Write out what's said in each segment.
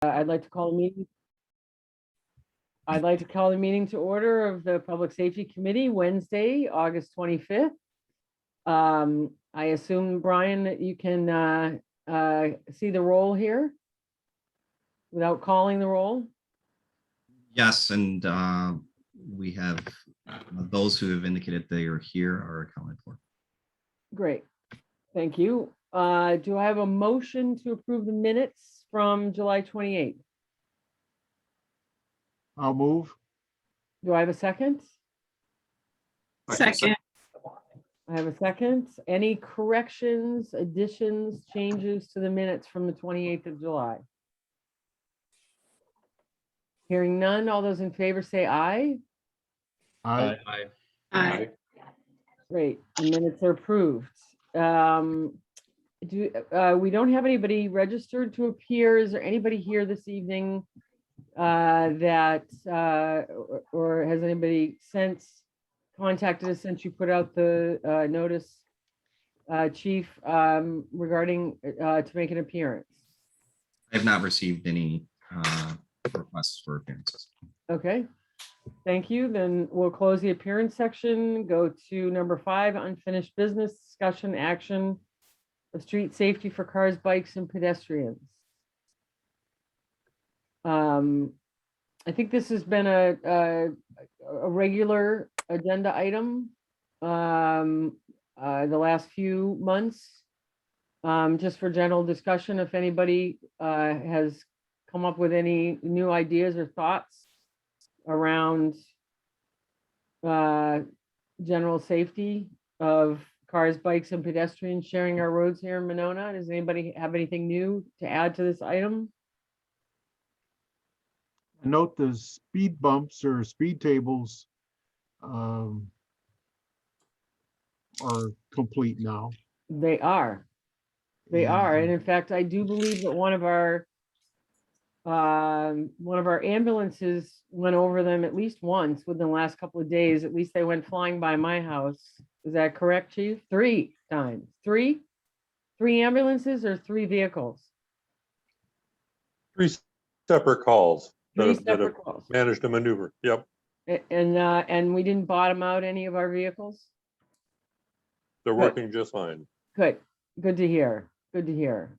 I'd like to call the meeting. I'd like to call the meeting to order of the Public Safety Committee, Wednesday, August 25th. I assume, Brian, that you can see the roll here without calling the roll? Yes, and we have those who have indicated they are here are accounted for. Great, thank you. Do I have a motion to approve the minutes from July 28th? I'll move. Do I have a second? Second. I have a second. Any corrections, additions, changes to the minutes from the 28th of July? Hearing none, all those in favor say aye. Aye. Aye. Great, the minutes are approved. We don't have anybody registered to appear. Is there anybody here this evening that or has anybody contacted us since you put out the notice, Chief, regarding to make an appearance? I have not received any requests for appearances. Okay, thank you. Then we'll close the appearance section, go to number 5, unfinished business, discussion, action of street safety for cars, bikes, and pedestrians. I think this has been a regular agenda item the last few months, just for general discussion. If anybody has come up with any new ideas or thoughts around general safety of cars, bikes, and pedestrians sharing our roads here in Monona. Does anybody have anything new to add to this item? Note the speed bumps or speed tables are complete now. They are. They are. And in fact, I do believe that one of our ambulances went over them at least once within the last couple of days. At least they went flying by my house. Is that correct, Chief? 3 times. Three ambulances or 3 vehicles? 3 separate calls. 3 that separate have calls. managed to maneuver. Yep. And we didn't bottom out any of our vehicles? They're Good. working just fine. Good. Good to hear. Good to hear.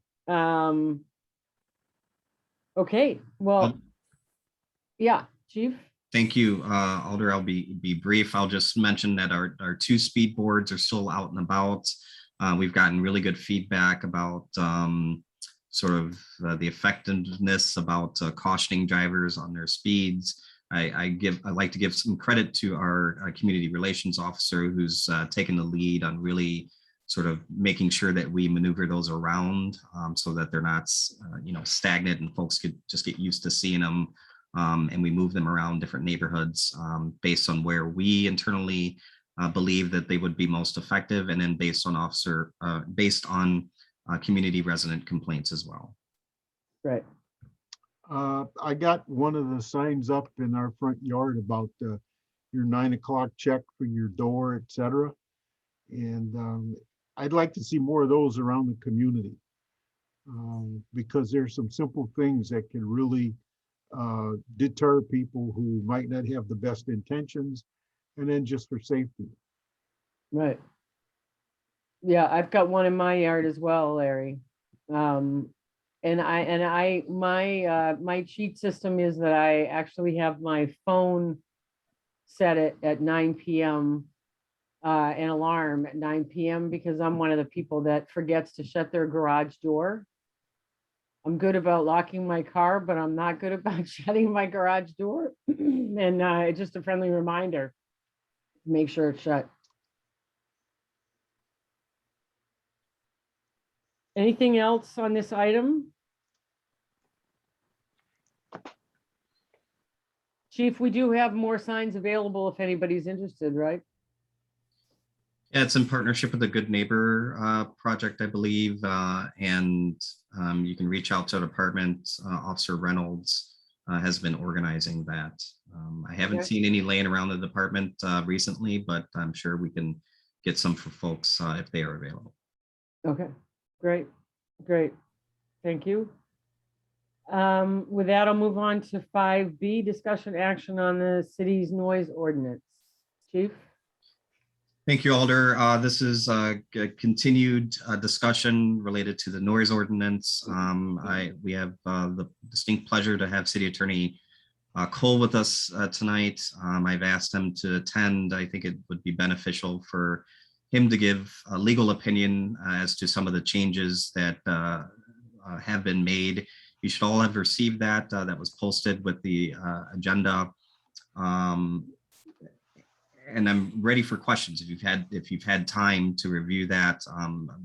Okay, well, yeah, Chief. Thank you, Alder. I'll be brief. I'll just mention that our 2 speed boards are still out and about. We've gotten really good feedback about sort of the effectiveness about cautioning drivers on their speeds. I'd like to give some credit to our community relations officer who's taken the lead on really sort of making sure that we maneuver those around so that they're not stagnant and folks could just get used to seeing them, and we move them around different neighborhoods based on where we internally believe that they would be most effective, and then based on community resident complaints as well. Right. I got one of the signs up in our front yard about your 9 o'clock check for your door, etc. And I'd like to see more of those around the community because there's some simple things that can really deter people who might not have the best intentions, and then just for safety. Right. Yeah, I've got one in my yard as well, Larry. My cheat system is that I actually have my phone set it at 9 p.m. An alarm at 9 p.m. because I'm one of the people that forgets to shut their garage door. I'm good about locking my car, but I'm not good about shutting my garage door. And it's just a friendly reminder, make sure it's shut. Anything else on this item? Chief, we do have more signs available if anybody's interested, right? Yeah, it's in partnership with the Good Neighbor project, I believe, and you can reach out to the department. Officer Reynolds has been organizing that. I haven't seen any laying around the department recently, but I'm sure we can get some for folks if they are available. Okay, great, great. Thank you. With that, I'll move on to 5B, discussion action on the city's noise ordinance. Chief? Thank you, Alder. This is a continued discussion related to the noise ordinance. We have the distinct pleasure to have City Attorney Cole with us tonight. I've asked him to attend. I think it would be beneficial for him to give a legal opinion as to some of the changes that have been made. You should all have received that. That was posted with the agenda. And I'm ready for questions if you've had time to review that.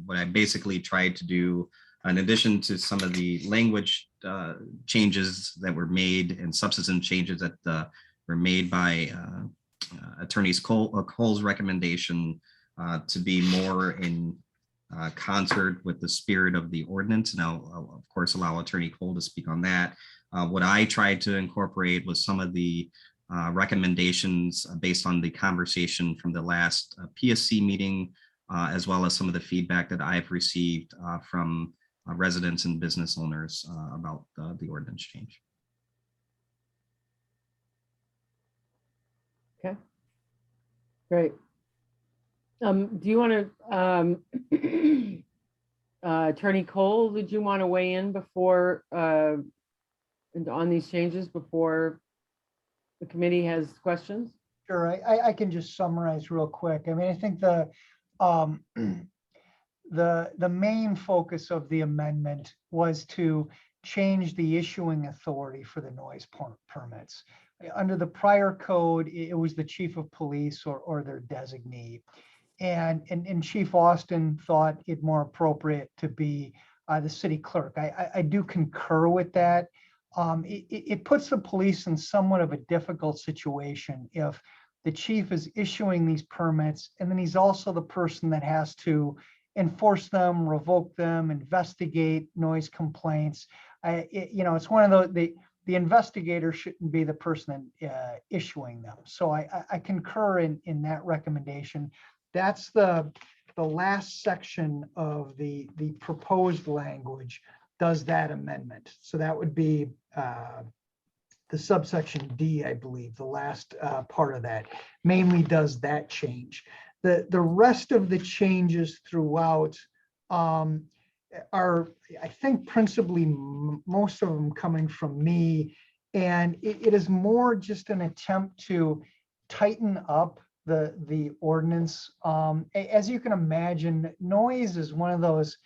What I basically tried to do, in addition to some of the language changes that were made and substantive changes that were made by Attorney Cole's recommendation to be more in concert with the spirit of the ordinance. And I'll of course allow Attorney Cole to speak on that. What I tried to incorporate was some of the recommendations based on the conversation from the last PSC meeting, as well as some of the feedback that I've received from residents and business owners about the ordinance change. Okay, great. Do you want to, Attorney Cole, did you want to weigh in before, on these changes before the committee has questions? Sure, I can just summarize real quick. I mean, I think the main focus of the amendment was to change the issuing authority for the noise permits. Under the prior code, it was the chief of police or their designee. And Chief Austin thought it more appropriate to be the city clerk. I do concur with that. It puts the police in somewhat of a difficult situation if the chief is issuing these permits and then he's also the person that has to enforce them, revoke them, investigate noise complaints. It's one of those, the investigator shouldn't be the person issuing them. So I concur in that recommendation. That's the last section of the proposed language does that amendment. So that would be the subsection D, I believe, the last part of that mainly does that change. The rest of the changes throughout are, I think, principally most of them coming from me. And it is more just an attempt to tighten up the ordinance. As you can imagine, noise is one of those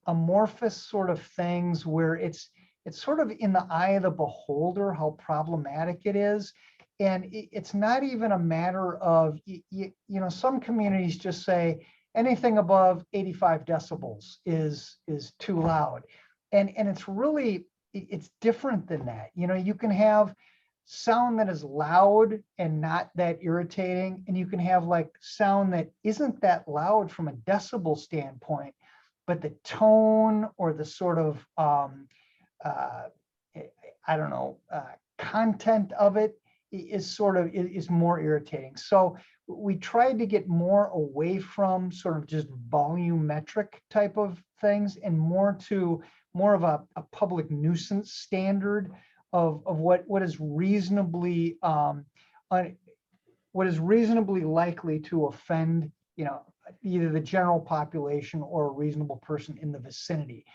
amorphous sort of things where it's sort of in the eye of the beholder how problematic it is. And it's not even a matter of, some communities just say anything above 85 decibels is too loud. And it's really, it's different than that. You can have sound that is loud and not that irritating. And you can have like sound that isn't that loud from a decibel standpoint, but the tone or the sort of, content of it is more irritating. So we tried to get more away from sort of just volumetric type of things and more of a public nuisance standard of what is reasonably likely to offend, either the general population or a reasonable person in the vicinity.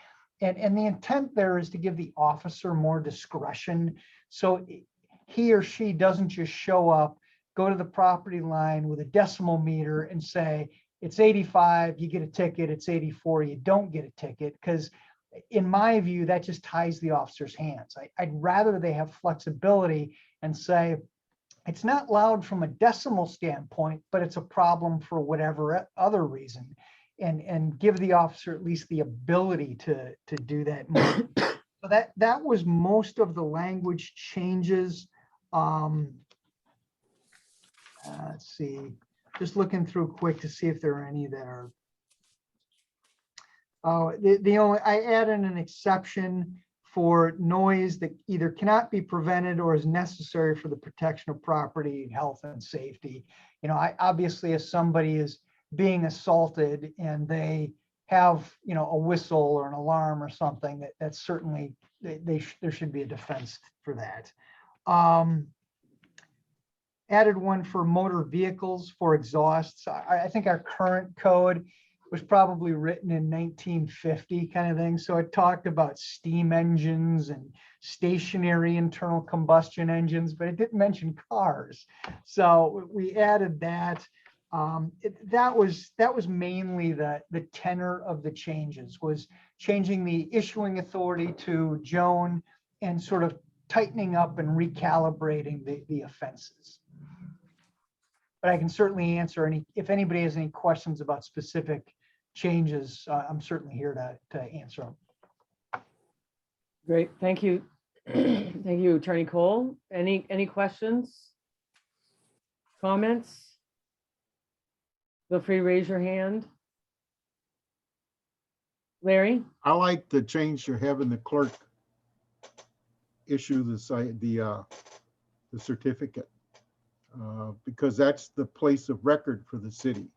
And the intent there is to give the officer more discretion. So he or she doesn't just show up, go to the property line with a decimal meter and say, it's 85, you get a ticket, it's 84, you don't get a ticket. Because in my view, that just ties the officer's hands. I'd rather they have flexibility and say, it's not loud from a decimal standpoint, but it's a problem for whatever other reason. And give the officer at least the ability to do that. So that was most of the language changes. Let's see, just looking through quick to see if there are any that are. Oh, I added an exception for noise that either cannot be prevented or is necessary for the protection of property, health, and safety. Obviously, if somebody is being assaulted and they have, a whistle or an alarm or something, that's certainly there should be a defense for that. Added one for motor vehicles for exhausts. I think our current code was probably written in 1950 kind of thing. So it talked about steam engines and stationary internal combustion engines, but it didn't mention cars. So we added that. That was mainly the tenor of the changes, was changing the issuing authority to Joan and sort of tightening up and recalibrating the offenses. But I can certainly answer if anybody has any questions about specific changes, I'm certainly here to answer them. Great, thank you. Thank you, Attorney Cole. Any questions? Comments? Feel free to raise your hand. Larry? I like the change you're having the clerk issue the certificate, because that's the place of record for the city.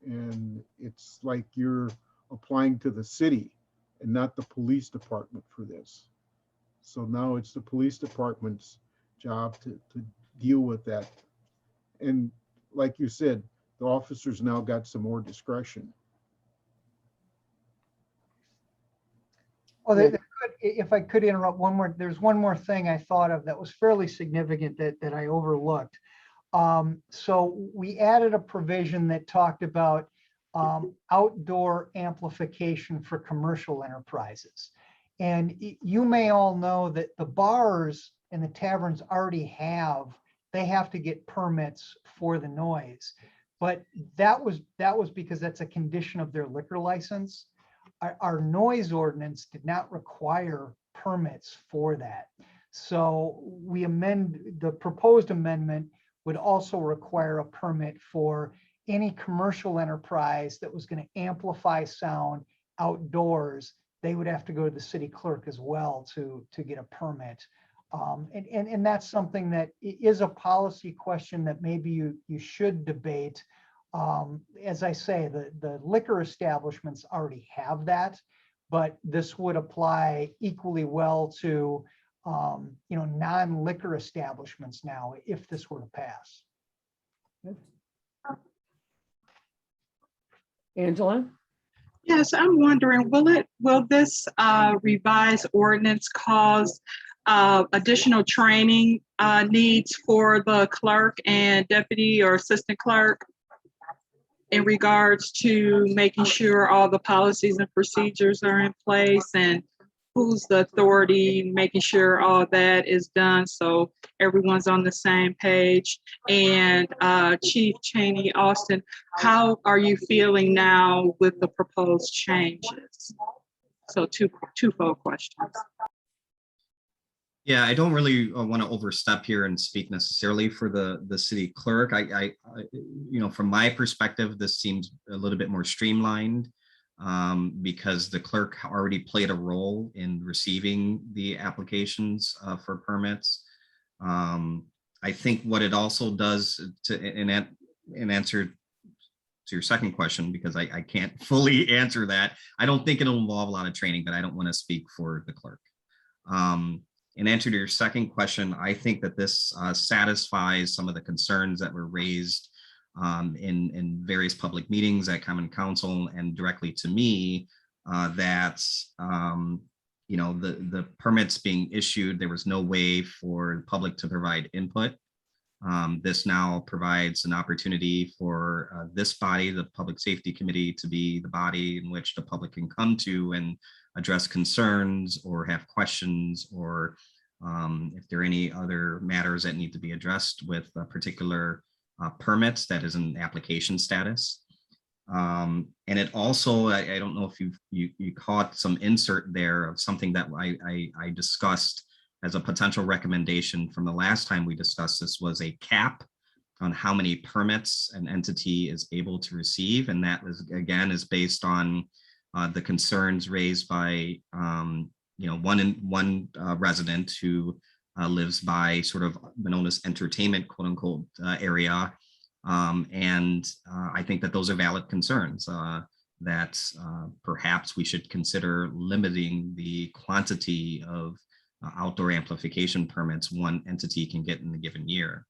And it's like you're applying to the city and not the police department for this. So now it's the police department's job to deal with that. And like you said, the officers now got some more discretion. Well, if I could interrupt there's one more thing I thought of that was fairly significant that I overlooked. So we added a provision that talked about outdoor amplification for commercial enterprises. And you may all know that the bars and the taverns already they have to get permits for the noise. But that was because that's a condition of their liquor license. Our noise ordinance did not require permits for that. So the proposed amendment would also require a permit for any commercial enterprise that was going to amplify sound outdoors. They would have to go to the city clerk as well to get a permit. And that's something that is a policy question that maybe you should debate. As I say, the liquor establishments already have that, but this would apply equally well to non-liquor establishments now if this were to pass. Angela? Yes, I'm wondering, will this revised ordinance cause additional training needs for the clerk and deputy or assistant clerk in regards to making sure all the policies and procedures are in place, and who's the authority, making sure all that is done so everyone's on the same page? And Chief Cheney Austin, how are you feeling now with the proposed changes? So twofold questions. Yeah, I don't really want to overstep here and speak necessarily for the city clerk. I from my perspective, this seems a little bit more streamlined because the clerk already played a role in receiving the applications for permits. I think what it also does in answer to your second question, because I can't fully answer that, I don't think it'll involve a lot of training, but I don't want to speak for the clerk. In answer to your second question, I think that this satisfies some of the concerns that were raised in various public meetings at Common Council and directly to me, that the permits being issued, there was no way for the public to provide input. This now provides an opportunity for this body, the Public Safety Committee, to be the body in which the public can come to and address concerns or have questions, or if there are any other matters that need to be addressed with particular permits that is in application status. And it also, I don't know if you caught some insert there of something that I discussed as a potential recommendation from the last time we discussed this, was a cap on how many permits an entity is able to receive. And that was, again, is based on the concerns raised by one resident who lives by sort of the known as entertainment, quote unquote, area. And I think that those are valid concerns. that perhaps we should consider limiting the quantity of outdoor amplification permits one entity can get in a given year.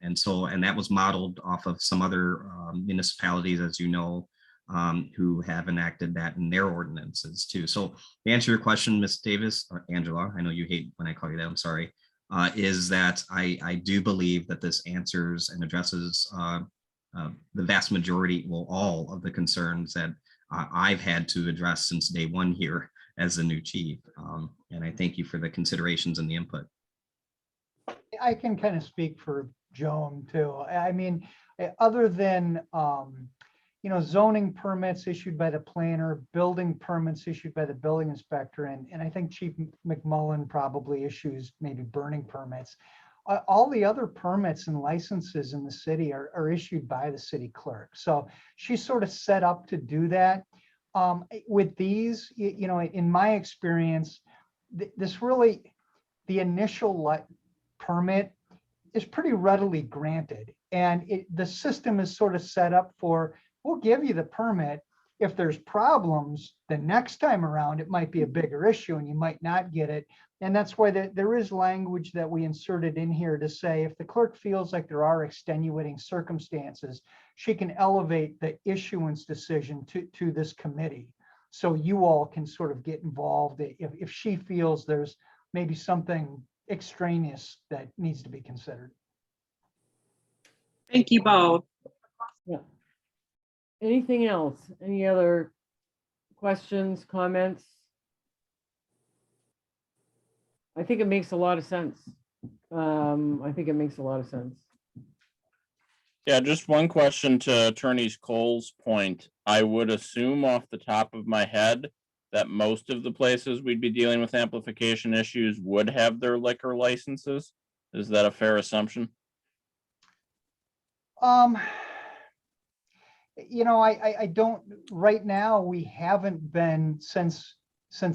And that was modeled off of some other municipalities, as you know, who have enacted that in their ordinances too. So to answer your question, Ms. Davis, or Angela, I know you hate when I call you that, I'm sorry, is that I do believe that this answers and addresses the vast majority, well, all of the concerns that I've had to address since day one here as the new chief. And I thank you for the considerations and the input. I can kind of speak for Joan too. I mean, other than, you know, zoning permits issued by the planner, building permits issued by the building inspector, and I think Chief McMullen probably issues maybe burning permits. All the other permits and licenses in the city are issued by the city clerk. So she's sort of set up to do that. With these, you know, in my experience, this really, the initial permit is pretty readily granted. And the system is sort of set up for, we'll give you the permit. If there's problems, the next time around, it might be a bigger issue and you might not get it. And that's why there is language that we inserted in here to say, if the clerk feels like there are extenuating circumstances, she can elevate the issuance decision to this committee. So you all can sort of get involved if she feels there's maybe something extraneous that needs to be considered. Thank you both. Yeah. Anything else? Any other questions, comments? I think it makes a lot of sense. I think it makes a lot of sense. Yeah, just one question to Attorney Cole's point. I would assume off the top of my head that most of the places we'd be dealing with amplification issues would have their liquor licenses. Is that a fair assumption? You know, I don't, right now, we haven't been, since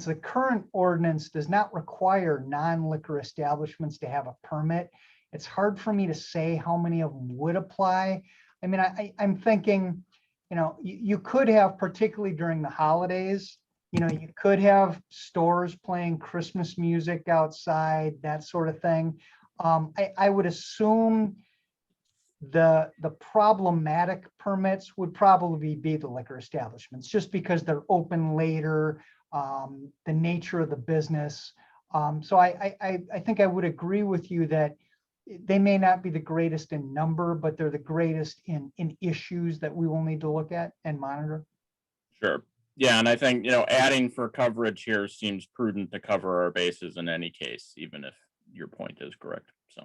the current ordinance does not require non-liquor establishments to have a permit, it's hard for me to say how many of them would apply. I mean, I'm thinking, you know, you could have, particularly during the holidays, you know, you could have stores playing Christmas music outside, that sort of thing. I would assume the problematic permits would probably be the liquor establishments, just because they're open later, the nature of the business. So I think I would agree with you that they may not be the greatest in number, but they're the greatest in issues that we will need to look at and monitor. Sure. Yeah, and I think, you know, adding for coverage here seems prudent to cover our bases in any case, even if your point is correct. So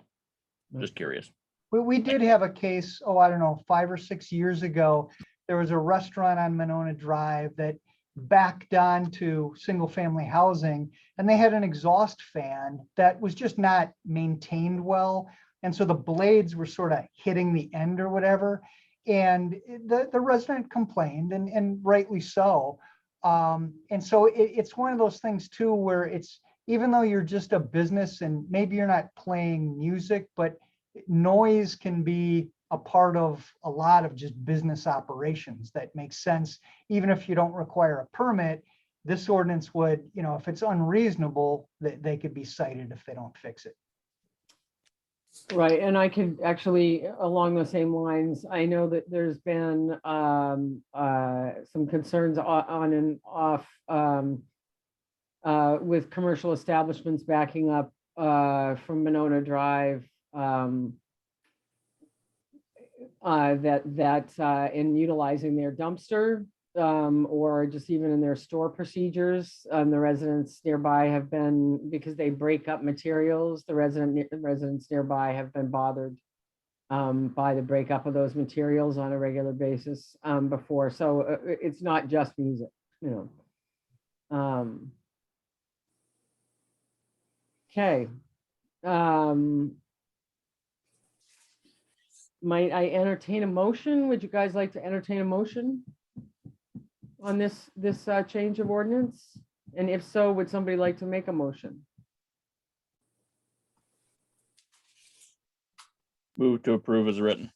just curious. We did have a case, oh, I don't know, 5 or 6 years ago. There was a restaurant on Monona Drive that backed onto single family housing, and they had an exhaust fan that was just not maintained well. And so the blades were sort of hitting the end or whatever. And the resident complained, and rightly so. And so it's one of those things too, where it's, even though you're just a business and maybe you're not playing music, but noise can be a part of a lot of just business operations that makes sense. Even if you don't require a permit, this ordinance would, you know, if it's unreasonable, they could be cited if they don't fix it. Right, and I could actually, along the same lines, I know that there's been some concerns on and off with commercial establishments backing up from Monona Drive, that in utilizing their dumpster or just even in their store procedures, the residents nearby have been, because they break up materials, the residents nearby have been bothered by the breakup of those materials on a regular basis before. So it's not just music, you know. Okay. Might I entertain a motion? Would you guys like to entertain a motion on this change of ordinance? And if so, would somebody like to make a motion? Move to approve as written.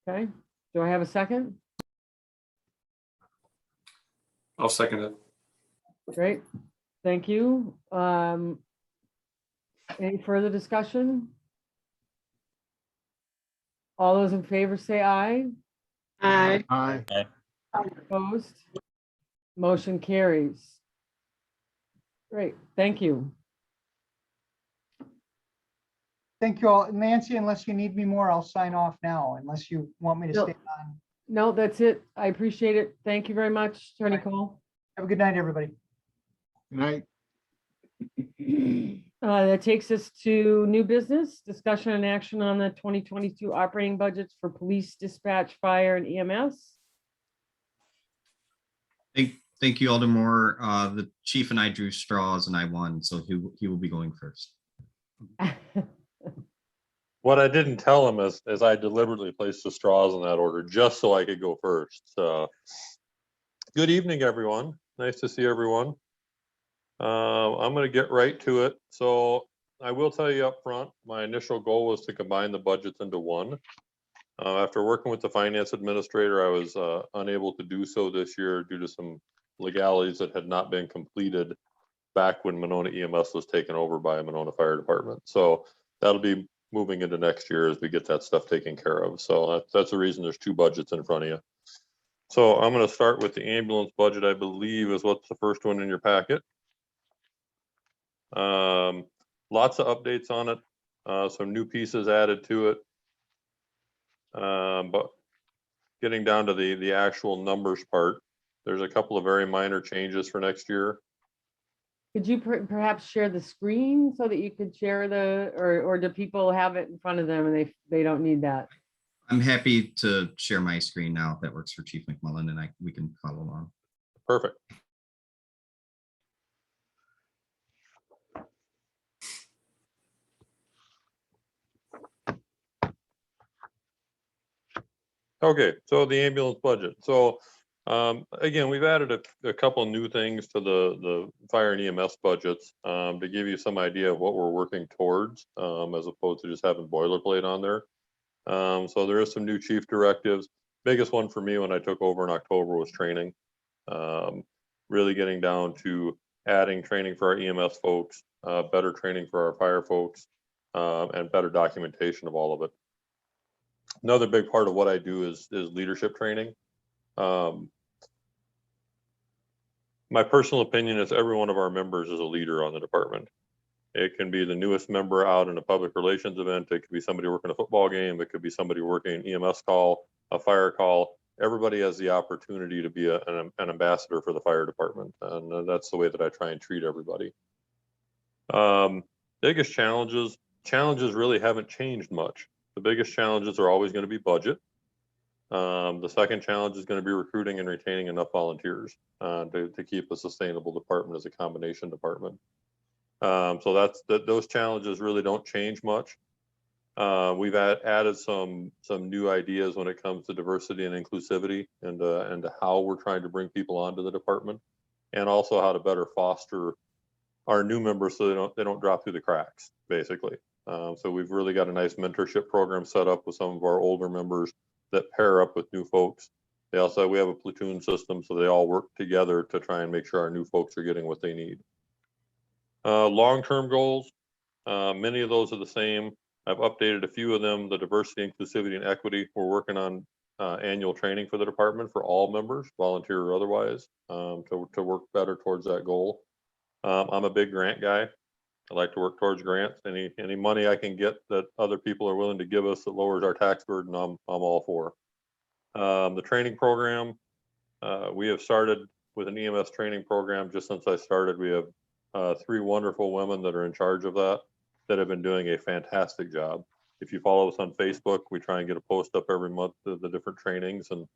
Okay, do I have a second? I'll second it. Great, thank you. Any further discussion? All those in favor say aye. Aye. Aye. Opposed? Motion carries. Great, thank you. Thank you all. Nancy, unless you need me more, I'll sign off now, unless you want me to No. stay on. No, that's it. I appreciate it. Thank you very much, Attorney Cole. Have a good night, everybody. Good night. That takes us to new business, discussion and action on the 2022 operating budgets for police, dispatch, fire, and EMS. Thank you, Aldermore. The chief and I drew straws and I won, so he will be going first. What I didn't tell him is I deliberately placed the straws in that order just so I could go first. So, good evening, everyone. Nice to see everyone. I'm going to get right to it. So I will tell you up front, my initial goal was to combine the budgets into one. After working with the finance administrator, I was unable to do so this year due to some legalities that had not been completed back when Monona EMS was taken over by a Monona Fire Department. So that'll be moving into next year as we get that stuff taken care of. So that's the reason there's two budgets in front of you. So I'm going to start with the ambulance budget, I believe is what's the first one in your packet. Lots of updates on it, some new pieces added to it. But getting down to the actual numbers part, there's a couple of very minor changes for next year. Could you perhaps share the screen so that you could share the, or do people have it in front of them and they don't need that? I'm happy to share my screen now if that works for Chief McMullen, and we can follow along. Perfect. Okay, so the ambulance budget. So again, we've added a couple new things to the fire and EMS budgets to give you some idea of what we're working towards, as opposed to just having boilerplate on there. So there is some new chief directives. Biggest one for me when I took over in October was training. Really getting down to adding training for our EMS folks, better training for our fire folks, and better documentation of all of it. Another big part of what I do is leadership training. My personal opinion is every one of our members is a leader on the department. It can be the newest member out in a public relations event. It could be somebody working a football game. It could be somebody working an EMS call, a fire call. Everybody has the opportunity to be an ambassador for the fire department. And that's the way that I try and treat everybody. Biggest challenges really haven't changed much. The biggest challenges are always going to be budget. The second challenge is going to be recruiting and retaining enough volunteers to keep a sustainable department as a combination department. So those challenges really don't change much. We've added some new ideas when it comes to diversity and inclusivity and how we're trying to bring people onto the department, and also how to better foster our new members so they don't drop through the cracks, basically. So we've really got a nice mentorship program set up with some of our older members that pair up with new folks. We have a platoon system, so they all work together to try and make sure our new folks are getting what they need. Long-term goals, many of those are the same. I've updated a few of them. The diversity, inclusivity, and equity. We're working on annual training for the department for all members, volunteer or otherwise, to work better towards that goal. I'm a big grant guy. I like to work towards grants. Any money I can get that other people are willing to give us that lowers our tax burden, I'm all for. The training program, we have started with an EMS training program. Just since I started, we have 3 wonderful women that are in charge of that have been doing a fantastic job. If you follow us on Facebook, we try and get a post up every month of the different trainings. And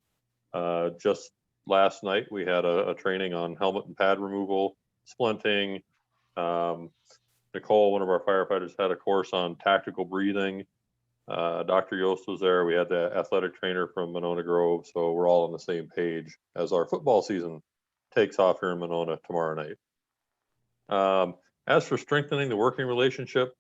just last night, we had a training on helmet and pad removal, splinting. Nicole, one of our firefighters, had a course on tactical breathing. Dr. Yost was there. We had the athletic trainer from Monona Grove. So we're all on the same page as our football season takes off here in Monona tomorrow night. As for strengthening the working relationship,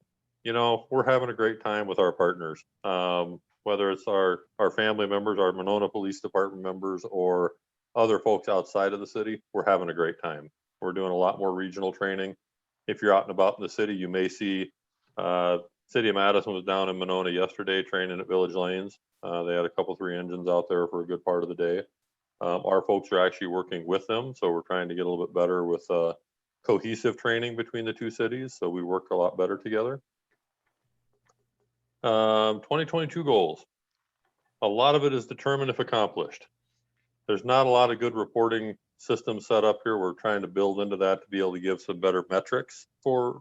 we're having a great time with our partners. Whether it's our family members, our Monona Police Department members, or other folks outside of the city, we're having a great time. We're doing a lot more regional training. If you're out and about in the city, you may see City of Madison was down in Monona yesterday training at Village Lanes. They had a couple, 3 engines out there for a good part of the day. Our folks are actually working with them, so we're trying to get a little bit better with cohesive training between the 2 cities, so we work a lot better together. 2022 goals. A lot of it is determined if accomplished. There's not a lot of good reporting systems set up here. We're trying to build into that to be able to give some better metrics for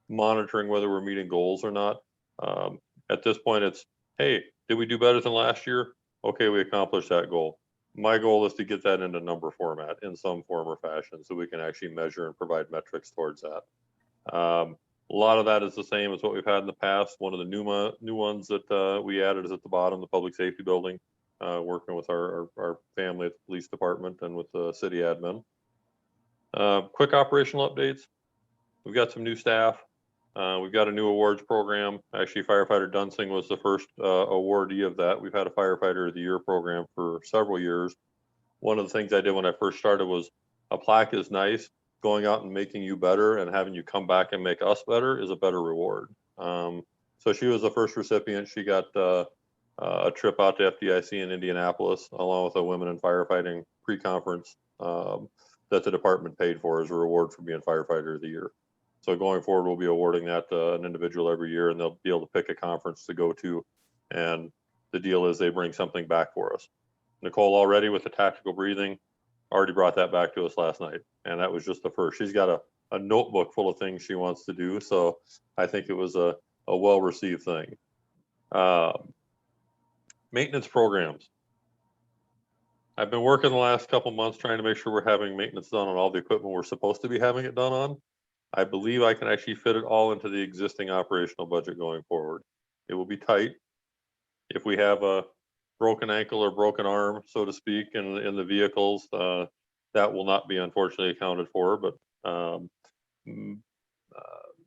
monitoring whether we're meeting goals or not. At this point, it's, hey, did we do better than last year? Okay, we accomplished that goal. My goal is to get that into number format in some form or fashion so we can actually measure and provide metrics towards that. A lot of that is the same as what we've had in the past. One of the new ones that we added is at the bottom, the public safety building, working with our family at the police department and with the city admin. Quick operational updates. We've got some new staff. We've got a new awards program. Actually, firefighter Dunsing was the first awardee of that. We've had a firefighter of the year program for several years. One of the things I did when I first started was a plaque is nice. Going out and making you better and having you come back and make us better is a better reward. So she was the first recipient. She got a trip out to FDIC in Indianapolis, along with a women in firefighting pre-conference that the department paid for as a reward for being firefighter of the year. So going forward, we'll be awarding that to an individual every year, and they'll be able to pick a conference to go to. And the deal is they bring something back for us. Nicole already with the tactical breathing already brought that back to us last night. And that was just the first. She's got a notebook full of things she wants to do. So I think it was a well-received thing. Maintenance programs. I've been working the last couple months trying to make sure we're having maintenance done on all the equipment we're supposed to be having it done on. I believe I can actually fit it all into the existing operational budget going forward. It will be tight. If we have a broken ankle or broken arm, so to speak, in the vehicles, that will not be unfortunately accounted for, but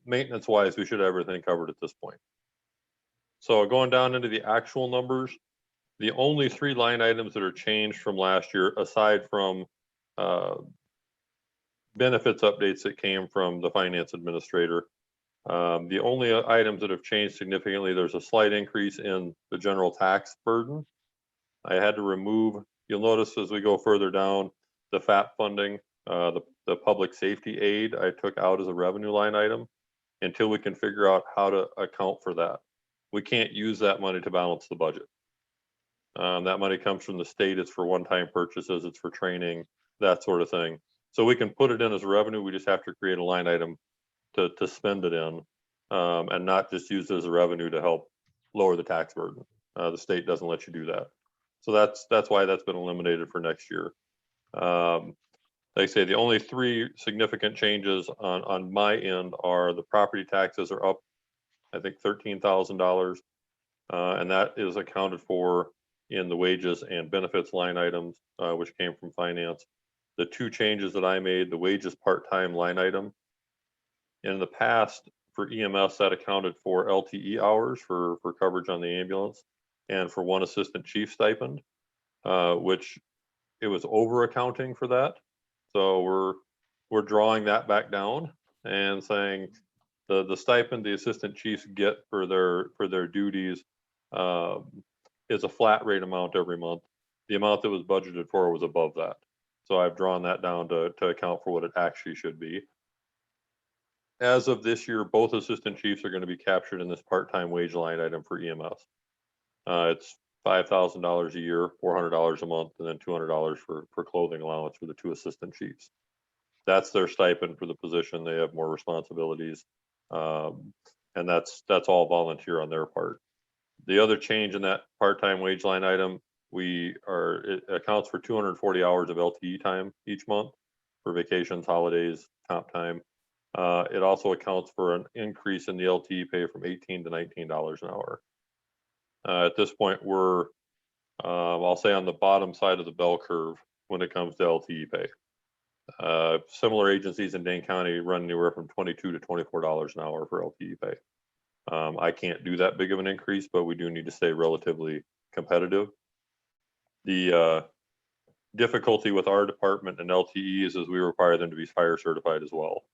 maintenance wise, we should have everything covered at this point. So going down into the actual numbers, the only 3 line items that are changed from last year, aside from benefits updates that came from the finance administrator, the only items that have changed significantly, there's a slight increase in the general tax burden. I had to remove, you'll notice as we go further down, the FAP funding, the public safety aid I took out as a revenue line item until we can figure out how to account for that. We can't use that money to balance the budget. That money comes from the state. It's for one-time purchases. It's for training, that sort of thing. So we can put it in as revenue. We just have to create a line item to spend it in and not just use it as a revenue to help lower the tax burden. The state doesn't let you do that. So that's why that's been eliminated for next year. Like I say, the only 3 significant changes on my end are the property taxes are up, I think $13,000, and that is accounted for in the wages and benefits line items, which came from finance. The 2 changes that I made, the wages part-time line item. In the past, for EMS, that accounted for LTE hours for coverage on the ambulance and for 1 assistant chief stipend, which it was over accounting for that. So we're drawing that back down and saying the stipend the assistant chiefs get for their duties is a flat rate amount every month. The amount that was budgeted for was above that. So I've drawn that down to account for what it actually should be. As of this year, both assistant chiefs are going to be captured in this part-time wage line item for EMS. It's $5,000 a year, $400 a month, and then $200 for clothing allowance for the 2 assistant chiefs. That's their stipend for the position. They have more responsibilities, and that's all volunteer on their part. The other change in that part-time wage line item, it accounts for 240 hours of LTE time each month for vacations, holidays, comp time. It also accounts for an increase in the LTE pay from $18 to $19 an hour. At this point, we're, I'll say on the bottom side of the bell curve when it comes to LTE pay. Similar agencies in Dane County run anywhere from $22 to $24 an hour for LTE pay. I can't do that big of an increase, but we do need to stay relatively competitive. The difficulty with our department and LTEs is we require them to be fire certified as well.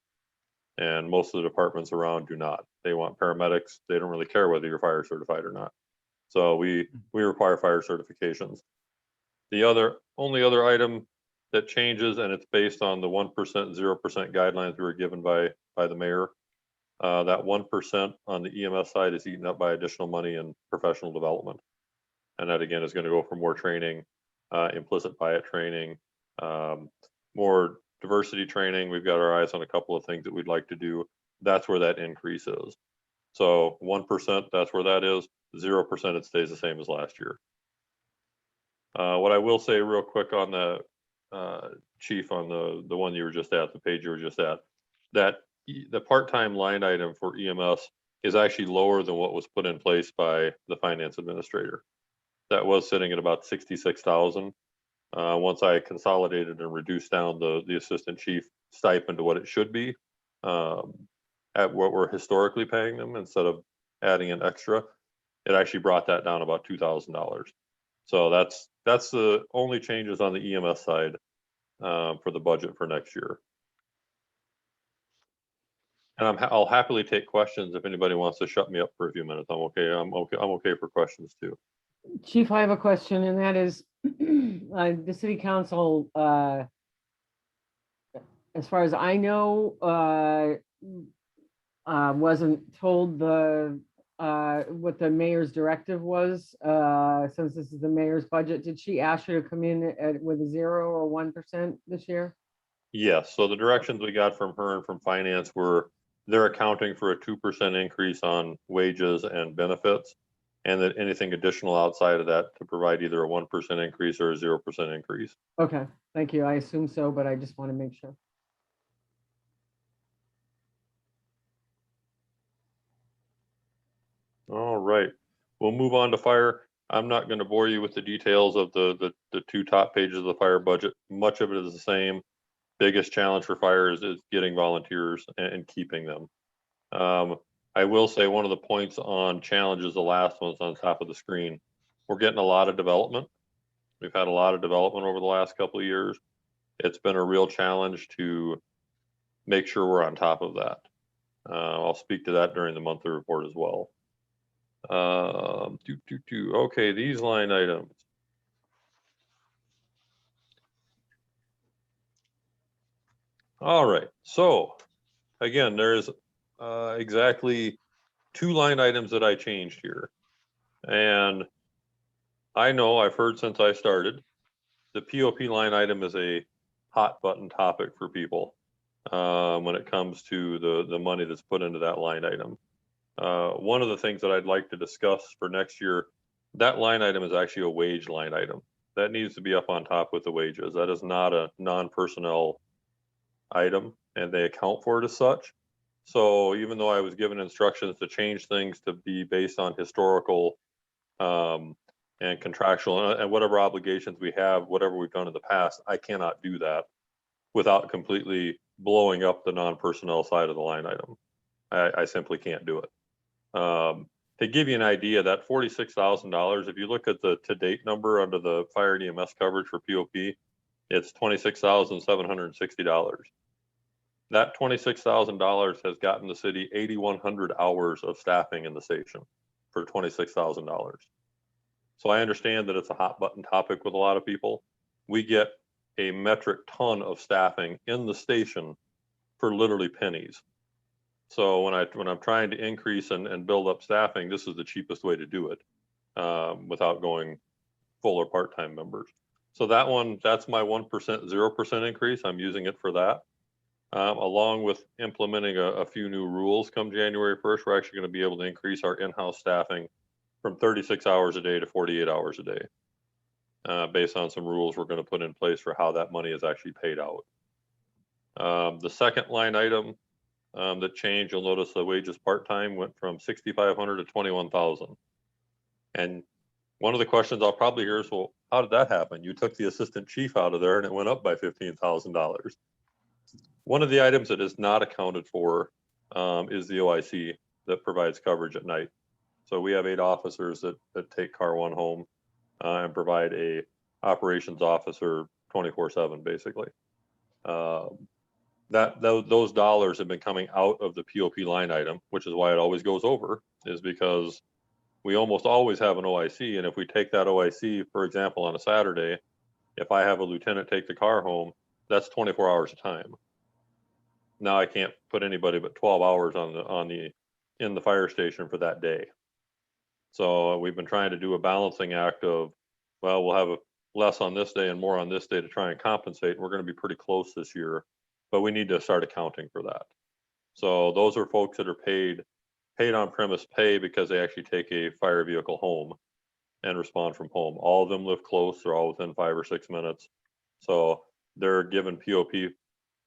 And most of the departments around do not. They want paramedics. They don't really care whether you're fire certified or not. So we require fire certifications. The only other item that changes, and it's based on the 1%, 0% guidelines we were given by the mayor. That 1% on the EMS side is eaten up by additional money in professional development. And that again is going to go for more training, implicit bias training, more diversity training. We've got our eyes on a couple of things that we'd like to do. That's where that increase is. So 1%, that's where that is. 0%, it stays the same as last year. What I will say real quick on the chief, on the one you were just at, the page you were just at, that the part-time line item for EMS is actually lower than what was put in place by the finance administrator. That was sitting at about 66,000. Once I consolidated and reduced down the assistant chief stipend to what it should be, at what we're historically paying them, instead of adding an extra, it actually brought that down about $2,000. So that's the only changes on the EMS side for the budget for next year. And I'll happily take questions if anybody wants to shut me up for a few minutes. I'm okay for questions too. Chief, I have a question, and that is, the city council, as far as I know, wasn't told what the mayor's directive was, since this is the mayor's budget. Did she ask you to come in with a 0 or 1% this year? Yes, so the directions we got from her and from finance were they're accounting for a 2% increase on wages and benefits, and that anything additional outside of that to provide either a 1% increase or a 0% increase. Okay, thank you. I assume so, but I just want to make sure. All right, we'll move on to fire. I'm not going to bore you with the details of the two top pages of the fire budget. Much of it is the same. Biggest challenge for fire is getting volunteers and keeping them. I will say one of the points on challenges, the last one's on top of the screen. We're getting a lot of development. We've had a lot of development over the last couple of years. It's been a real challenge to make sure we're on top of that. I'll speak to that during the monthly report as well. Okay, these line items. All right, so again, there's exactly 2 line items that I changed here. And I know I've heard since I started, the POP line item is a hot button topic for people when it comes to the money that's put into that line item. One of the things that I'd like to discuss for next year, that line item is actually a wage line item. That needs to be up on top with the wages. That is not a non-personnel item, and they account for it as such. So even though I was given instructions to change things to be based on historical and contractual and whatever obligations we have, whatever we've done in the past, I cannot do that without completely blowing up the non-personnel side of the line item. I simply can't do it. To give you an idea, that $46,000, if you look at the to-date number under the fire and EMS coverage for POP, it's $26,760. That $26,000 has gotten the city 8,100 hours of staffing in the station for $26,000. So I understand that it's a hot button topic with a lot of people. We get a metric ton of staffing in the station for literally pennies. So when I'm trying to increase and build up staffing, this is the cheapest way to do it without going full or part-time members. So that's my 1%, 0% increase. I'm using it for that. Along with implementing a few new rules come January 1st, we're actually going to be able to increase our in-house staffing from 36 hours a day to 48 hours a day, based on some rules we're going to put in place for how that money is actually paid out. The second line item that changed, you'll notice the wages part-time went from 6,500 to 21,000. And one of the questions I'll probably hear is, well, how did that happen? You took the assistant chief out of there and it went up by $15,000. One of the items that is not accounted for is the OIC that provides coverage at night. So we have 8 officers that take car 1 home and provide a operations officer 24/7, basically. Those dollars have been coming out of the POP line item, which is why it always goes over, is because we almost always have an OIC. And if we take that OIC, for example, on a Saturday, if I have a lieutenant take the car home, that's 24 hours of time. Now I can't put anybody but 12 hours in the fire station for that day. So we've been trying to do a balancing act of, well, we'll have less on this day and more on this day to try and compensate. We're going to be pretty close this year, but we need to start accounting for that. So those are folks that are paid on premise pay because they actually take a fire vehicle home and respond from home. All of them live close. They're all within 5 or 6 minutes. So they're given POP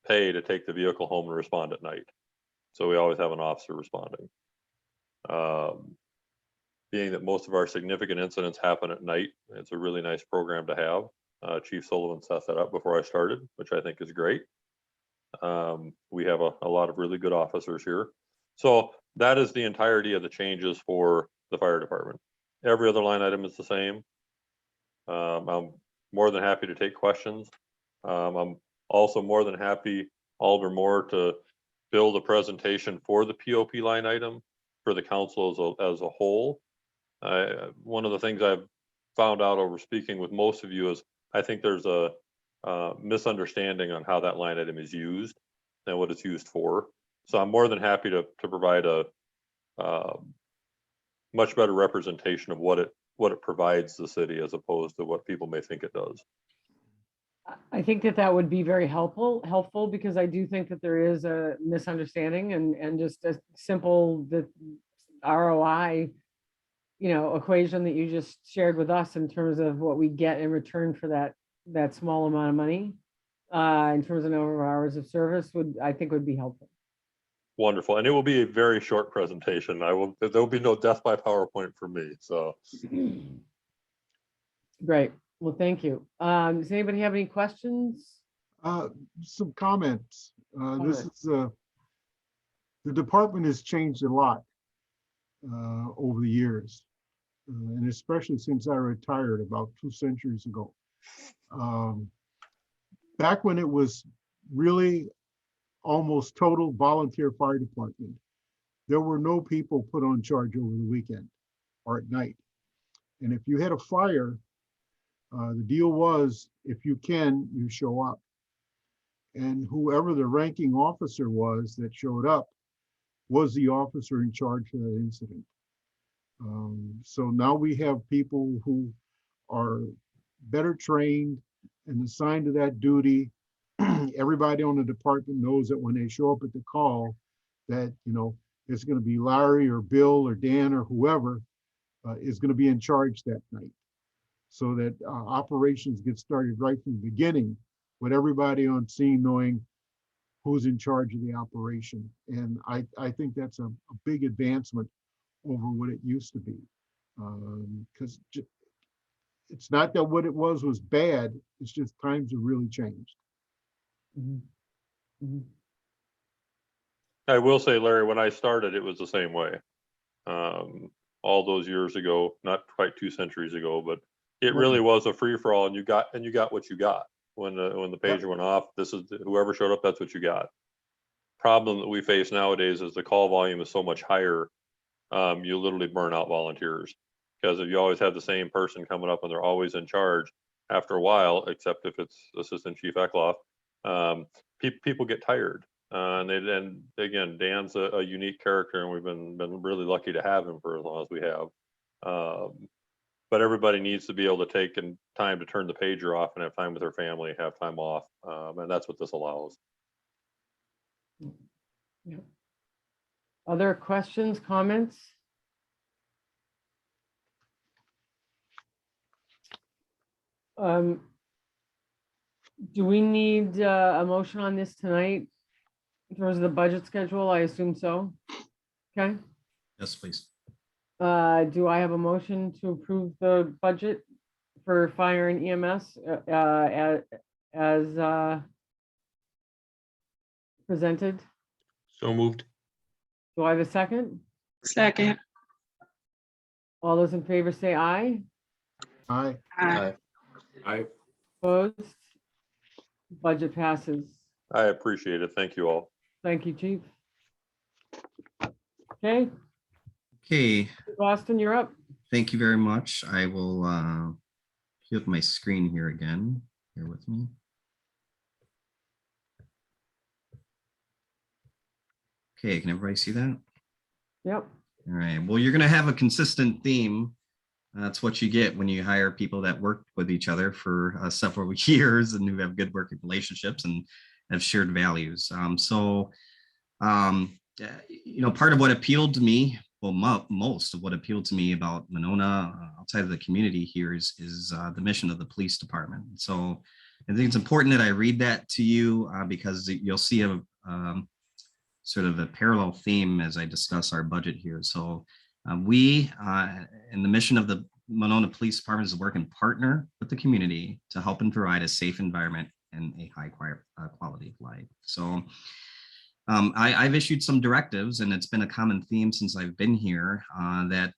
pay to take the vehicle home and respond at night. So we always have an officer responding. Being that most of our significant incidents happen at night, it's a really nice program to have. Chief Sullivan set that up before I started, which I think is great. We have a lot of really good officers here. So that is the entirety of the changes for the fire department. Every other line item is the same. I'm more than happy to take questions. I'm also more than happy, Alder Moore, to build a presentation for the POP line item for the council as a whole. One of the things I've found out over speaking with most of you is I think there's a misunderstanding on how that line item is used and what it's used for. So I'm more than happy to provide a much better representation of what it provides the city as opposed to what people may think it does. I think that would be very helpful because I do think that there is a misunderstanding and just a simple the ROI, equation that you just shared with us in terms of what we get in return for that small amount of money, in terms of number of hours of service I think would be helpful. Wonderful. And it will be a very short presentation. There will be no death by PowerPoint for me. So great. Well, thank you. Does anybody have any questions? Some comments. The department has changed a lot over the years, and especially since I retired about 2 centuries ago. Back when it was really almost total volunteer fire department, there were no people put on charge over the weekend or at night. And if you had a fire, the deal was, if you can, you show up. And whoever the ranking officer was that showed up was the officer in charge for that incident. So now we have people who are better trained and assigned to that duty. Everybody on the department knows that when they show up at the call that, it's going to be Larry or Bill or Dan or whoever is going to be in charge that night. So that operations get started right from the beginning with everybody on scene knowing who's in charge of the operation. And I think that's a big advancement over what it used to be. Because it's not that what it was bad, it's just times have really changed. Mm-hmm. I will say, Larry, when I started, it was the same way. All those years ago, not quite 2 centuries ago, but it really was a free for all, and you got what you got when the pager went off. This is whoever showed up, that's what you got. Problem that we face nowadays is the call volume is so much higher. You literally burn out volunteers because if you always have the same person coming up and they're always in charge, after a while, except if it's Assistant Chief Eckloff, people get tired. And again, Dan's a unique character, and we've been really lucky to have him for as long as we have. But everybody needs to be able to take time to turn the pager off and have time with their family, have time off, and that's what this allows. Yeah. Other questions, comments? Do we need a motion on this tonight in terms of the budget schedule? I assume so. Okay. Yes, please. Do I have a motion to approve the budget for fire and EMS as presented? So moved. Do I have a second? Second. All those in favor say aye. Aye. Aye. Aye. Opposed? Budget passes. I appreciate it. Thank you all. Thank you, Chief. Okay, Okay, Boston, you're up. thank you very much. I will pull up my screen here again. Bear with me. Okay, can everybody see that? Yep. All right, well, you're gonna have a consistent theme. That's what you get when you hire people that work with each other for several years and who have good working relationships and have shared values. Part of what appealed to me, well, most of what appealed to me about Monona outside of the community here is the mission of the police department. So I think it's important that I read that to you because you'll see a sort of a parallel theme as I discuss our budget here. So we, and the mission of the Monona Police Department is to work and partner with the community to help and provide a safe environment and a high quality of life. So I've issued some directives, and it's been a common theme since I've been here that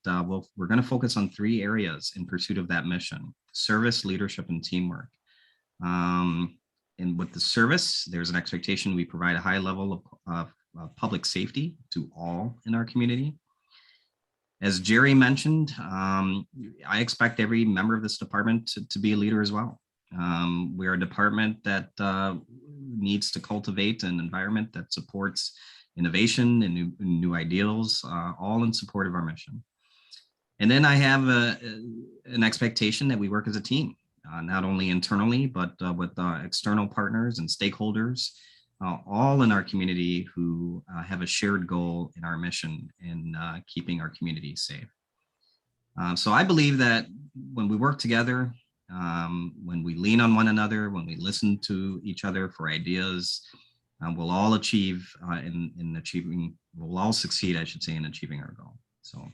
we're going to focus on 3 areas in pursuit of that mission: service, leadership, and teamwork. And with the service, there's an expectation we provide a high level of public safety to all in our community. As Jerry mentioned, I expect every member of this department to be a leader as well. We're a department that needs to cultivate an environment that supports innovation and new ideals, all in support of our mission. And then I have an expectation that we work as a team, not only internally, but with external partners and stakeholders, all in our community who have a shared goal in our mission in keeping our community safe. So I believe that when we work together, when we lean on one another, when we listen to each other for ideas, we'll all achieve we'll all succeed, I should say, in achieving our goal. So,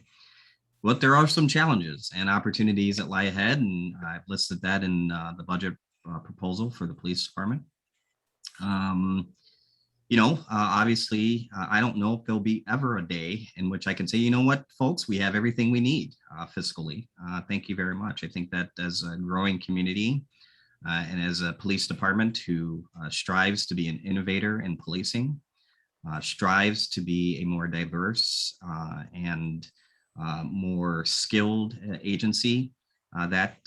but there are some challenges and opportunities that lie ahead, and I've listed that in the budget proposal for the police department. Obviously, I don't know if there'll be ever a day in which I can say, you know what, folks, we have everything we need fiscally. Thank you very much. I think that as a growing community and as a police department who strives to be an innovator in policing, strives to be a more diverse and more skilled agency, that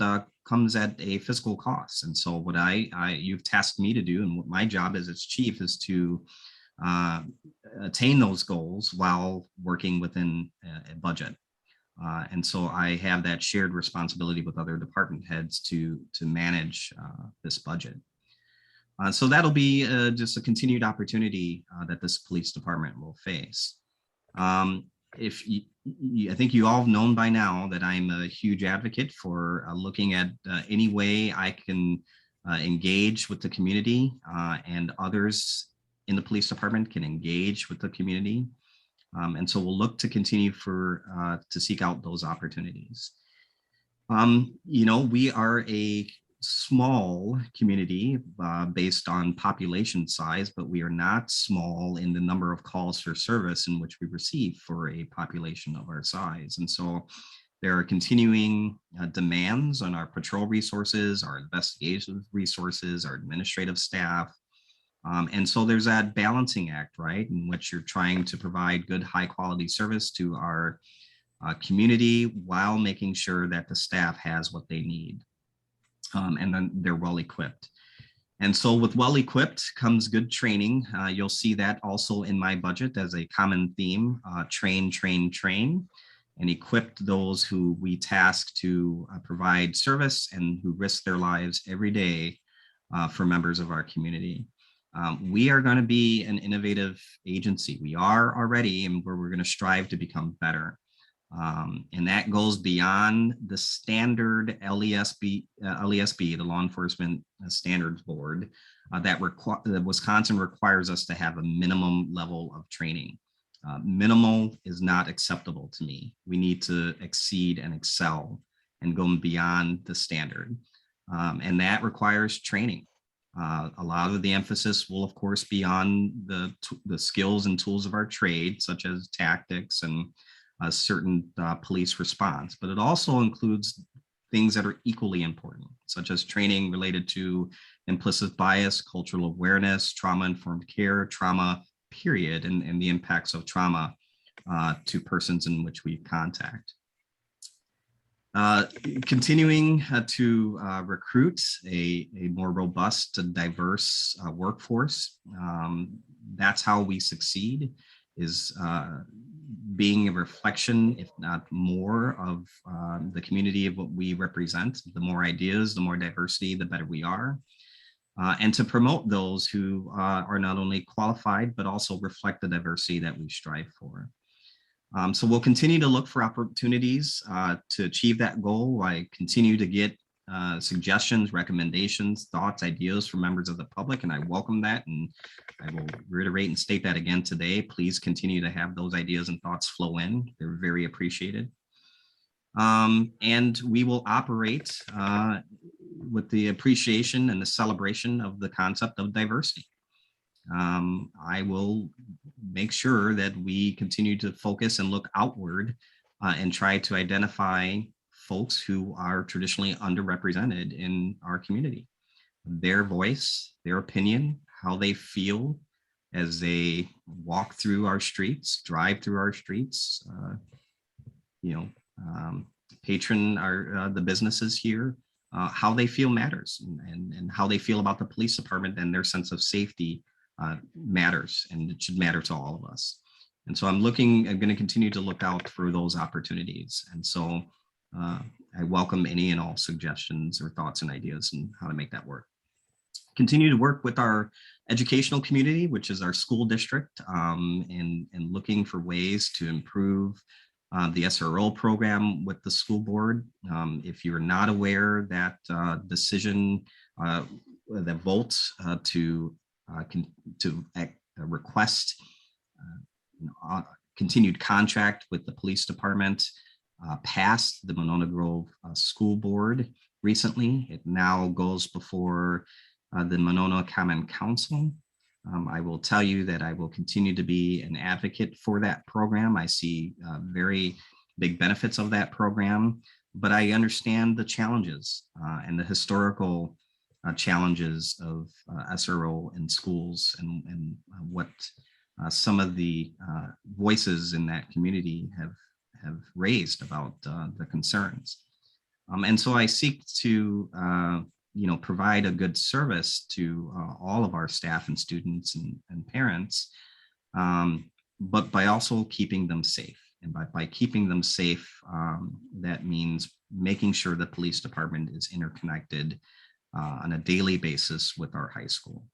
comes at a fiscal cost. And so what you've tasked me to do, and what my job as its chief is to attain those goals while working within a budget. And so I have that shared responsibility with other department heads to manage this budget. So that'll be just a continued opportunity that this police department will face. I think you all have known by now that I'm a huge advocate for looking at any way I can engage with the community and others in the police department can engage with the community. And so we'll look to continue to seek out those opportunities. We are a small community based on population size, but we are not small in the number of calls for service in which we receive for a population of our size. And so there are continuing demands on our patrol resources, our investigative resources, our administrative staff. And so there's that balancing act, right, in which you're trying to provide good, high quality service to our community while making sure that the staff has what they need. And then they're well equipped. And so with well equipped comes good training. You'll see that also in my budget as a common theme, train, train, train, and equipped those who we task to provide service and who risk their lives every day for members of our community. We are going to be an innovative agency. We are already, and we're going to strive to become better. And that goes beyond the standard LESB, the Law Enforcement Standards Board, that Wisconsin requires us to have a minimum level of training. Minimal is not acceptable to me. We need to exceed and excel and go beyond the standard. And that requires training. A lot of the emphasis will, of course, be on the skills and tools of our trade, such as tactics and a certain police response, but it also includes things that are equally important, such as training related to implicit bias, cultural awareness, trauma-informed care, trauma, period, and the impacts of trauma to persons in which we contact. Continuing to recruit a more robust and diverse workforce. That's how we succeed, is being a reflection, if not more, of the community of what we represent. The more ideas, the more diversity, the better we are. And to promote those who are not only qualified, but also reflect the diversity that we strive for. So we'll continue to look for opportunities to achieve that goal. I continue to get suggestions, recommendations, thoughts, ideas from members of the public, and I welcome that. And I will reiterate and state that again today. Please continue to have those ideas and thoughts flow in. They're very appreciated. And we will operate with the appreciation and the celebration of the concept of diversity. I will make sure that we continue to focus and look outward and try to identify folks who are traditionally underrepresented in our community. Their voice, their opinion, how they feel as they walk through our streets, drive through our streets, patron the businesses here, how they feel matters, and how they feel about the police department and their sense of safety matters, and it should matter to all of us. And so I'm going to continue to look out for those opportunities. And so I welcome any and all suggestions or thoughts and ideas on how to make that work. Continue to work with our educational community, which is our school district, and looking for ways to improve the SRO program with the school board. If you're not aware, that decision, the vote to request continued contract with the police department passed the Monona Grove School Board recently. It now goes before the Monona Common Council. I will tell you that I will continue to be an advocate for that program. I see very big benefits of that program, but I understand the challenges and the historical challenges of SRO in schools, and what some of the voices in that community have raised about the concerns. And so I seek to provide a good service to all of our staff and students and parents, but by also keeping them safe. And by keeping them safe, that means making sure the police department is interconnected on a daily basis with our high school.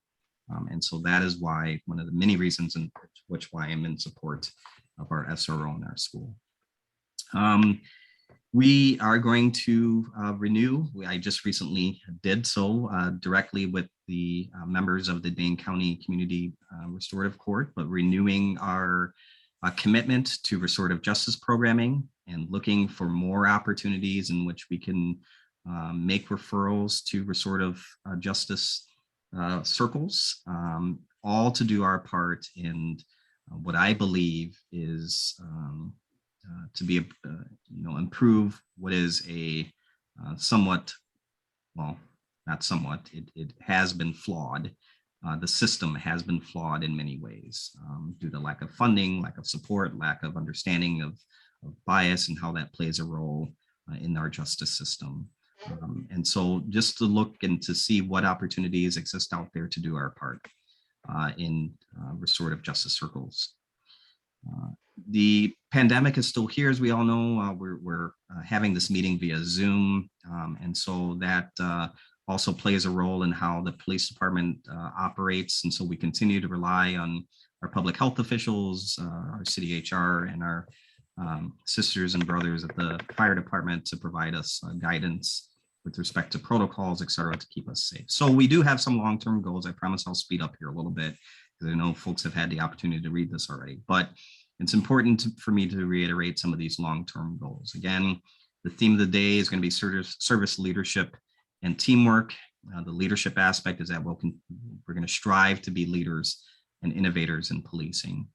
And so that is why, one of the many reasons in why I'm in support of our SRO in our school. We are going to renew, I just recently did so directly with the members of the Dane County Community Restorative Court, but renewing our commitment to restorative justice programming and looking for more opportunities in which we can make referrals to restorative justice circles, all to do our part in what I believe is to be improve what is a somewhat, well, not somewhat, it has been flawed. The system has been flawed in many ways due to lack of funding, lack of support, lack of understanding of bias and how that plays a role in our justice system. And so just to look and to see what opportunities exist out there to do our part in restorative justice circles. The pandemic is still here, as we all know. We're having this meeting via Zoom, and so that also plays a role in how the police department operates. And so we continue to rely on our public health officials, our city HR, and our sisters and brothers at the fire department to provide us guidance with respect to protocols, et cetera, to keep us safe. So we do have some long-term goals. I promise I'll speed up here a little bit, because I know folks have had the opportunity to read this already, but it's important for me to reiterate some of these long-term goals. Again, the theme of the day is going to be service leadership and teamwork. The leadership aspect is that we're going to strive to be leaders and innovators in policing.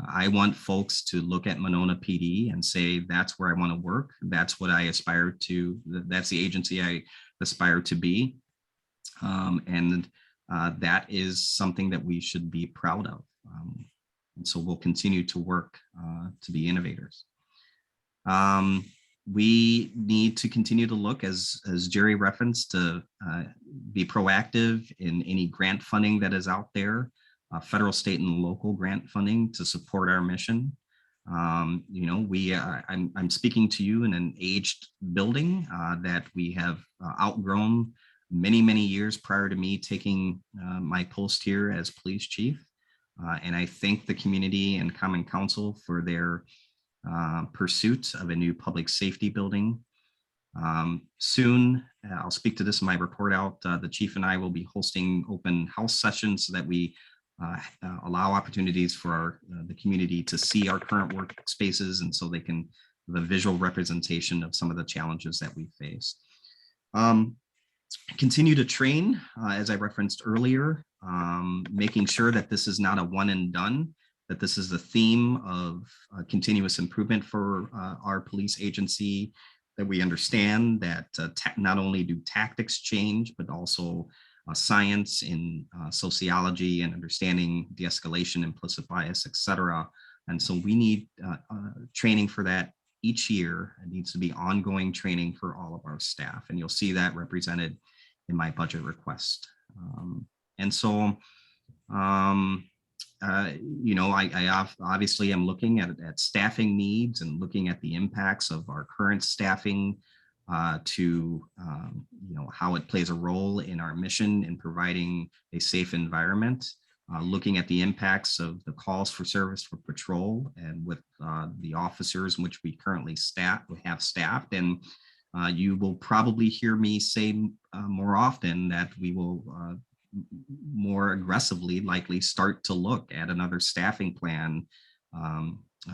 I want folks to look at Monona PD and say, that's where I want to work. That's what I aspire to. That's the agency I aspire to be. And that is something that we should be proud of. And so we'll continue to work to be innovators. We need to continue to look, as Jerry referenced, to be proactive in any grant funding that is out there, federal, state, and local grant funding to support our mission. You know, I'm speaking to you in an aged building that we have outgrown many years prior to me taking my post here as police chief. And I thank the community and Common Council for their pursuit of a new public safety building. Soon, I'll speak to this in my report out, the chief and I will be hosting open house sessions so that we allow opportunities for the community to see our current workspaces, and so they can have a visual representation of some of the challenges that we face. Continue to train, as I referenced earlier, making sure that this is not a one and done, that this is the theme of continuous improvement for our police agency, that we understand that not only do tactics change, but also science in sociology and understanding de-escalation, implicit bias, etc. And so we need training for that each year. It needs to be ongoing training for all of our staff. And you'll see that represented in my budget request. And so, you know, I obviously am looking at staffing needs and looking at the impacts of our current staffing to, you know, how it plays a role in our mission in providing a safe environment, looking at the impacts of the calls for service for patrol and with the officers in which we currently have staffed. And you will probably hear me say more often that we will more aggressively likely start to look at another staffing plan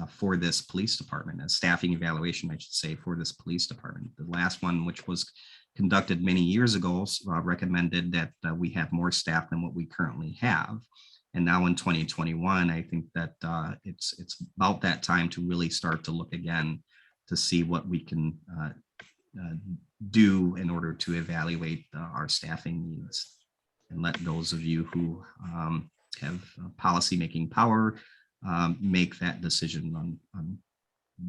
for this police department, a staffing evaluation, I should say, for this police department. The last one, which was conducted many years ago, recommended that we have more staff than what we currently have. And now in 2021, I think that it's about that time to really start to look again to see what we can do in order to evaluate our staffing needs, and let those of you who have policy-making power make that decision on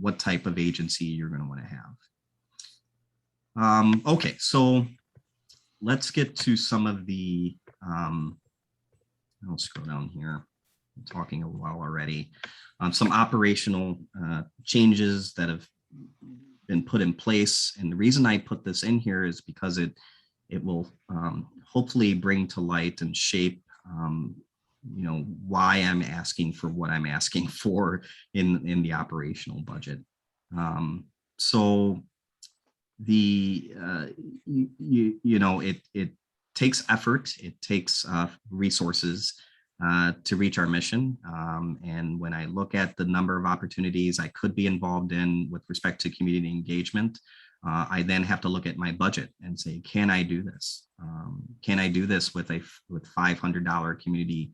what type of agency you're going to want to have. Okay, so let's get to some of the, I'll scroll down here. I'm talking a while already. Some operational changes that have been put in place. And the reason I put this in here is because it will hopefully bring to light and shape you know, why I'm asking for what I'm asking for in the operational budget. So the you know, it takes effort, it takes resources to reach our mission. And when I look at the number of opportunities I could be involved in with respect to community engagement, I then have to look at my budget and say, can I do this? Can I do this with $500 community,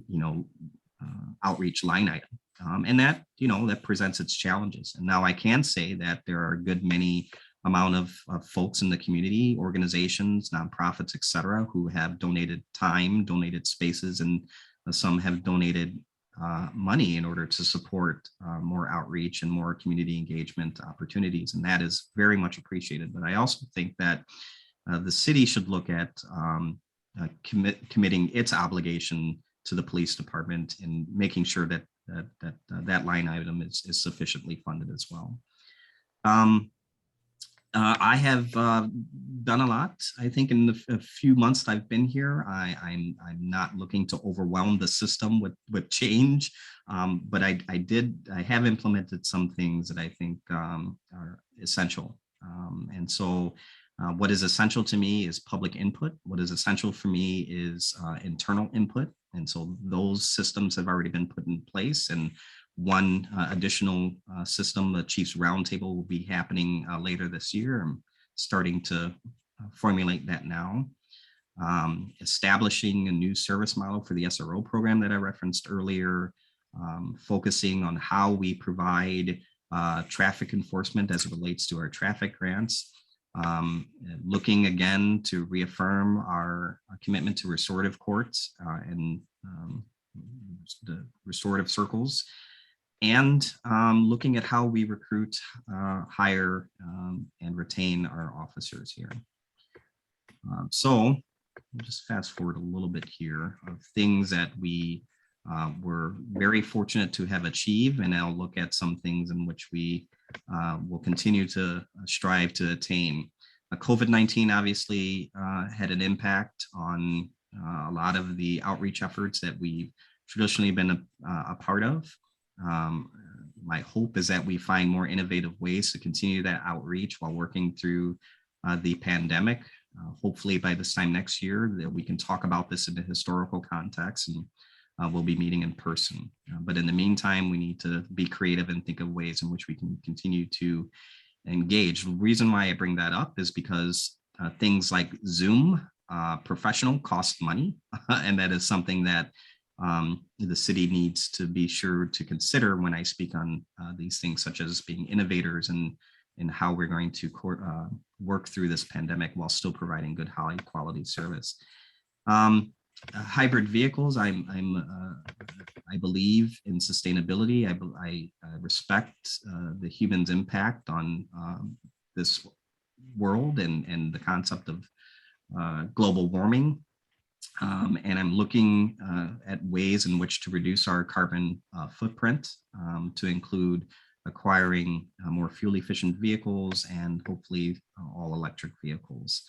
you know, outreach line item? And that, you know, that presents its challenges. And now I can say that there are a good many amount of folks in the community, organizations, nonprofits, et cetera, who have donated time, donated spaces, and some have donated money in order to support more outreach and more community engagement opportunities. And that is very much appreciated. But I also think that the city should look at committing its obligation to the police department and making sure that that line item is sufficiently funded as well. I have done a lot. I think in the few months that I've been here, I'm not looking to overwhelm the system with change, but I have implemented some things that I think are essential. And so what is essential to me is public input. What is essential for me is internal input. And so those systems have already been put in place. And one additional system, the Chiefs Roundtable, will be happening later this year. I'm starting to formulate that now. Establishing a new service model for the SRO program that I referenced earlier. focusing on how we provide traffic enforcement as it relates to our traffic grants. Looking again to reaffirm our commitment to restorative courts and the restorative circles, and looking at how we recruit, hire, and retain our officers here. So I'll just fast forward a little bit here of things that we were very fortunate to have achieved, and I'll look at some things in which we will continue to strive to attain. COVID-19 obviously had an impact on a lot of the outreach efforts that we've traditionally been a part of. My hope is that we find more innovative ways to continue that outreach while working through the pandemic. Hopefully by this time next year that we can talk about this in a historical context, and we'll be meeting in person. But in the meantime, we need to be creative and think of ways in which we can continue to engage. The reason why I bring that up is because things like Zoom professional cost money, and that is something that the city needs to be sure to consider when I speak on these things, such as being innovators and how we're going to work through this pandemic while still providing good high quality service. Hybrid vehicles, I believe in sustainability. I respect the human's impact on this world and the concept of global warming. And I'm looking at ways in which to reduce our carbon footprint, to include acquiring more fuel efficient vehicles and hopefully all electric vehicles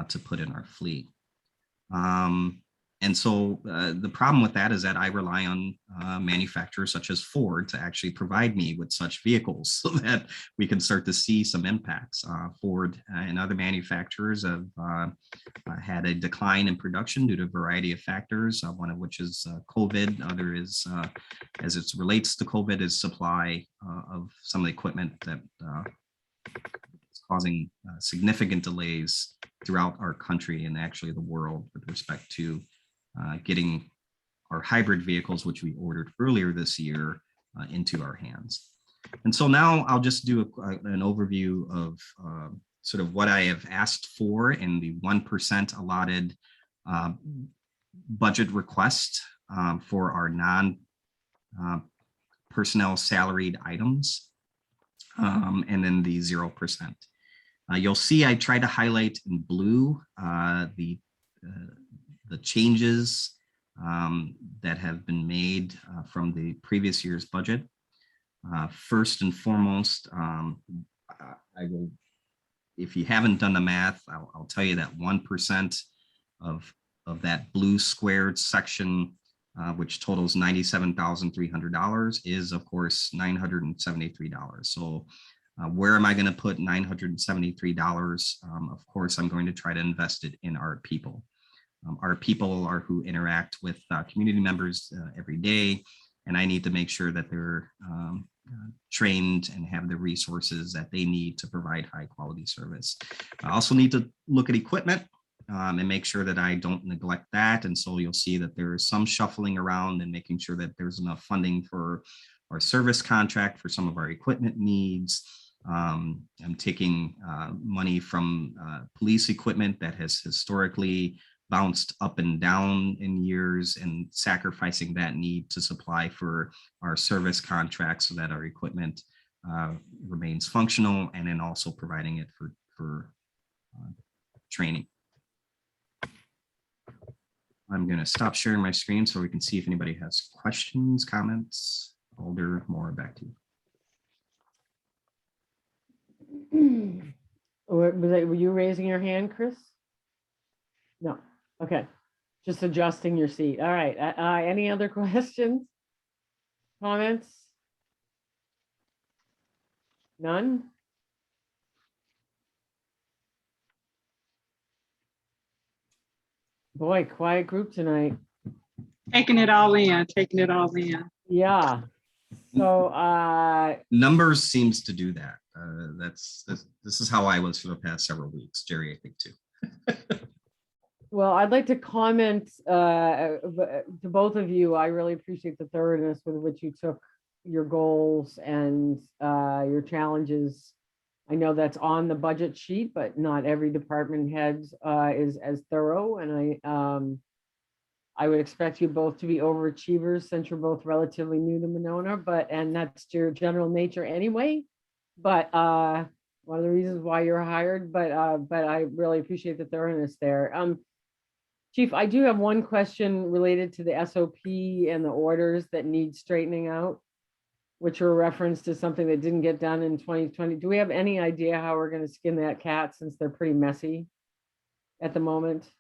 to put in our fleet. And so the problem with that is that I rely on manufacturers such as Ford to actually provide me with such vehicles so that we can start to see some impacts. Ford and other manufacturers have had a decline in production due to a variety of factors, one of which is COVID. Other is, as it relates to COVID, is supply of some of the equipment that is causing significant delays throughout our country and actually the world with respect to getting our hybrid vehicles, which we ordered earlier this year, into our hands. And so now I'll just do an overview of sort of what I have asked for in the 1% allotted budget request for our non-personnel salaried items, and then the 0%. You'll see I try to highlight in blue the changes that have been made from the previous year's budget. First and foremost, I will, if you haven't done the math, I'll tell you that 1% of that blue squared section, which totals $97,300, is of course $973. So where am I going to put $973? Of course, I'm going to try to invest it in our people. Our people are who interact with community members every day, and I need to make sure that they're trained and have the resources that they need to provide high quality service. I also need to look at equipment and make sure that I don't neglect that. And so you'll see that there is some shuffling around and making sure that there's enough funding for our service contract for some of our equipment needs. I'm taking money from police equipment that has historically bounced up and down in years and sacrificing that need to supply for our service contracts so that our equipment remains functional, and then also providing it for training. I'm going to stop sharing my screen so we can see if anybody has questions, comments. Alder, more back to you. Were you raising your hand, Chris? No. Okay. Just adjusting your seat. All right. Any other questions? Comments? None? Boy, quiet group tonight. Taking it all in, taking it all in. Yeah. So numbers seems to do that. This is how I was for the past several weeks. Jerry, I think too. Well, I'd like to comment to both of you. I really appreciate the thoroughness with which you took your goals and your challenges. I know that's on the budget sheet, but not every department head is as thorough. And I would expect you both to be overachievers since you're both relatively new to Monona, and that's your general nature anyway. But one of the reasons why you're hired, but I really appreciate the thoroughness there. Chief, I do have one question related to the SOP and the orders that need straightening out, which are referenced to something that didn't get done in 2020. Do we have any idea how we're going to skin that cat since they're pretty messy at the moment?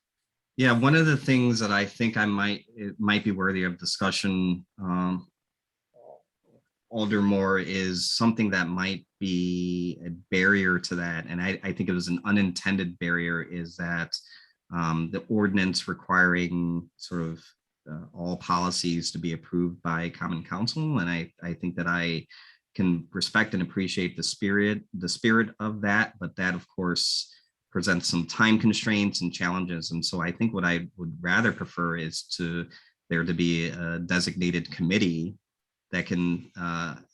Yeah, one of the things that I think it might be worthy of discussion, Aldermore, is something that might be a barrier to that. And I think it was an unintended barrier, is that the ordinance requiring sort of all policies to be approved by Common Council. And I think that I can respect and appreciate the spirit of that, but that of course presents some time constraints and challenges. And so I think what I would rather prefer is there to be a designated committee that can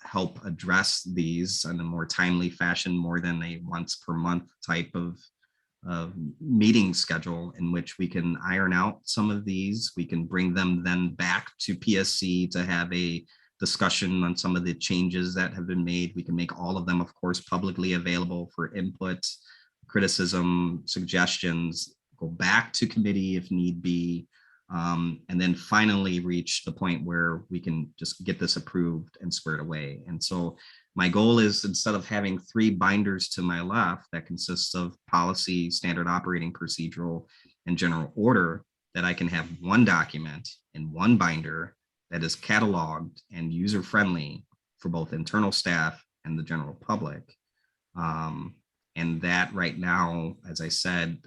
help address these in a more timely fashion, more than a once per month type of meeting schedule, in which we can iron out some of these. We can bring them then back to PSC to have a discussion on some of the changes that have been made. We can make all of them, of course, publicly available for input, criticism, suggestions, go back to committee if need be, and then finally reach the point where we can just get this approved and squared away. And so my goal is, instead of having 3 binders to my left that consists of policy, standard operating procedural, and general order, that I can have one document in one binder that is cataloged and user-friendly for both internal staff and the general public. And that right now, as I said,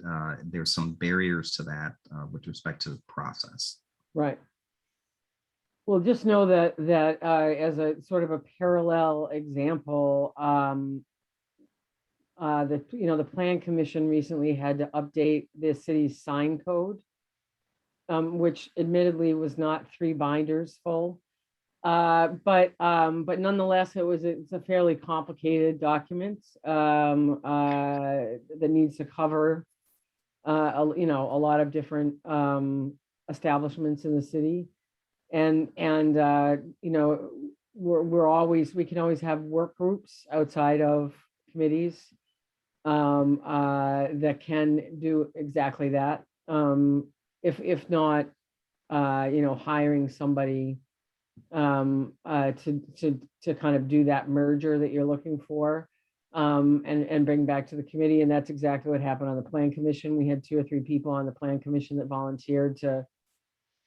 there's some barriers to that with respect to the process. Right. Well, just know that as a sort of a parallel example, the Plan Commission recently had to update the city's sign code, which admittedly was not 3 binders full, but nonetheless, it's a fairly complicated document that needs to cover a lot of different establishments in the city. And we can always have work groups outside of committees that can do exactly that. If not, hiring somebody to kind of do that merger that you're looking for, and bring back to the committee. And that's exactly what happened on the Plan Commission. We had 2 or 3 people on the Plan Commission that volunteered to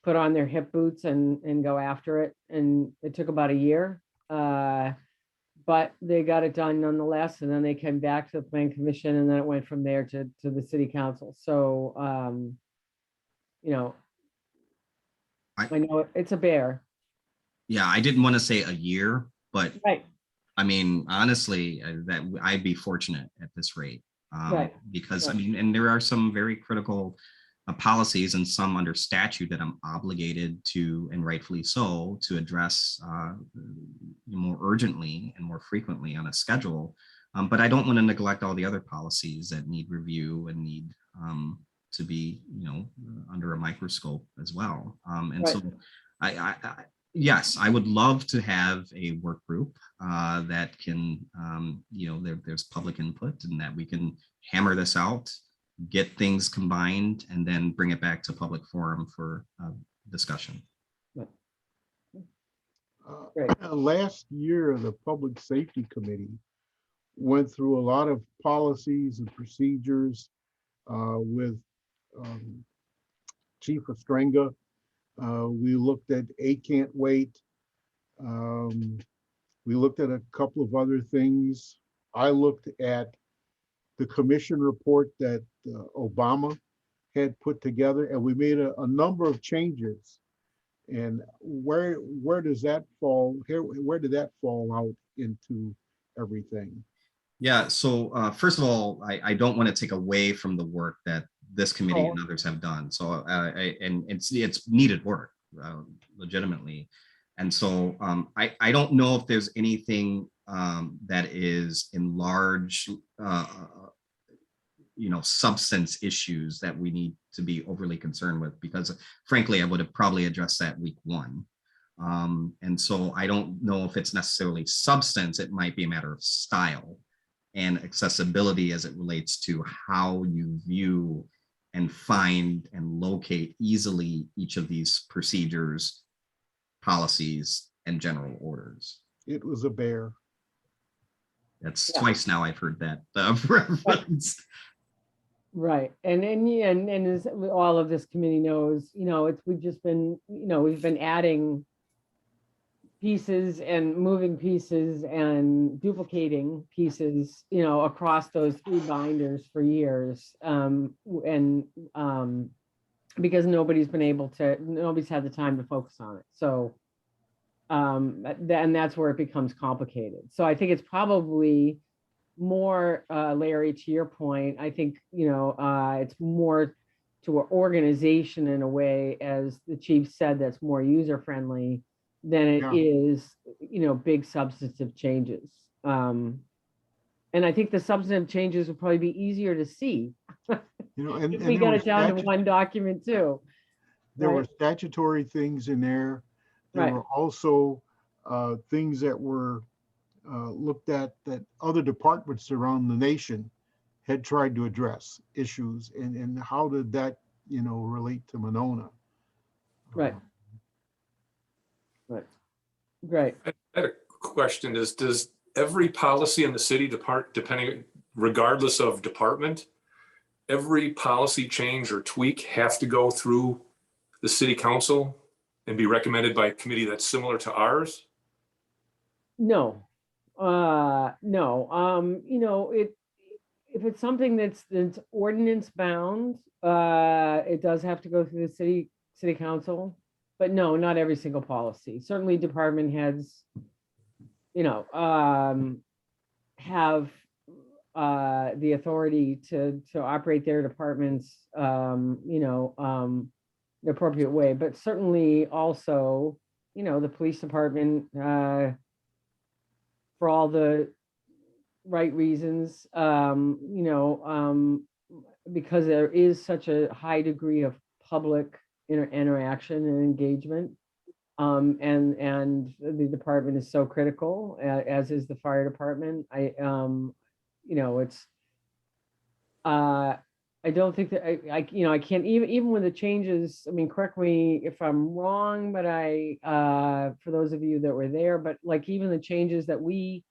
put on their hip boots and go after it. And it took about a year, but they got it done nonetheless. And then they came back to the Plan Commission, and then it went from there to the city council. So, I know it's a bear. Yeah, I didn't want to say a year, but Right. I mean, honestly, that I'd be fortunate at this rate, Right. because I Right. mean, and there are some very critical policies and some under statute that I'm obligated to, and rightfully so, to address more urgently and more frequently on a schedule. But I don't want to neglect all the other policies that need review and need to be, under a microscope as well. And Right. so yes, I would love to have a work group that can, there's public input, and that we can hammer this out, get things combined, and then bring it back to public forum for discussion. Great. Last year, the Public Safety Committee went through a lot of policies and procedures with Chief Ostrenga. We looked at Can't Wait. We looked at a couple of other things. I looked at the commission report that Obama had put together, and we made a number of changes. And where does that fall? Where did that fall out into everything? Yeah, so first of all, I don't want to take away from the work that this committee and others have done. So and it's needed work, legitimately. And so I don't know if there's anything that is in large, substance issues that we need to be overly concerned with, because frankly, I would have probably addressed that week one. And so I don't know if it's necessarily substance. It might be a matter of style and accessibility as it relates to how you view and find and locate easily each of these procedures, policies, and general orders. It was a bear. That's Yeah. twice now I've heard that reference. Right. And as all of this committee knows, we've just been, we've been adding pieces and moving pieces and duplicating pieces, across those 3 binders for years. Because nobody's had the time to focus on it. So, and that's where it becomes complicated. So I think it's probably more, Larry, to your point, I think, it's more to an organization in a way, as the chief said, that's more user-friendly than it is, big substantive changes. And I think the substantive changes would probably be easier to see. And If we got it down to one document too. There were Right. statutory things in there. There Right. were also things that were looked at that other departments around the nation had tried to address issues, and how did that, relate to Monona? Right. Right. I had a question. Does every policy in the city regardless of department, every policy change or tweak have to go through the city council and be recommended by a committee that's similar to ours? No. No. If it's something that's ordinance bound, it does have to go through the city council. But no, not every single policy. Certainly department heads, have the authority to operate their departments, the appropriate way. But certainly also, the police department, for all the right reasons, because there is such a high degree of public interaction and engagement, and the department is so critical, as is the fire department. I don't think that I can't even with the changes. I mean, correct me if I'm wrong, but for those of you that were there, but like even the changes that we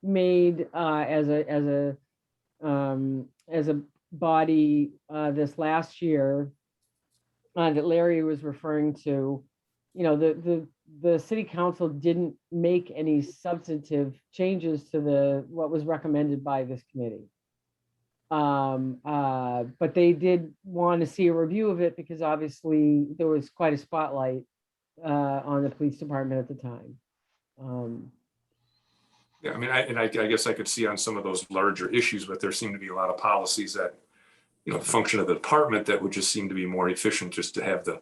made as a body this last year, that Larry was referring to, the city council didn't make any substantive changes to what was recommended by this committee. But they did want to see a review of it, because obviously there was quite a spotlight on the police department at the time. Yeah, I mean, I guess I could see on some of those larger issues, but there seem to be a lot of policies that, the function of the department that would just seem to be more efficient just to have the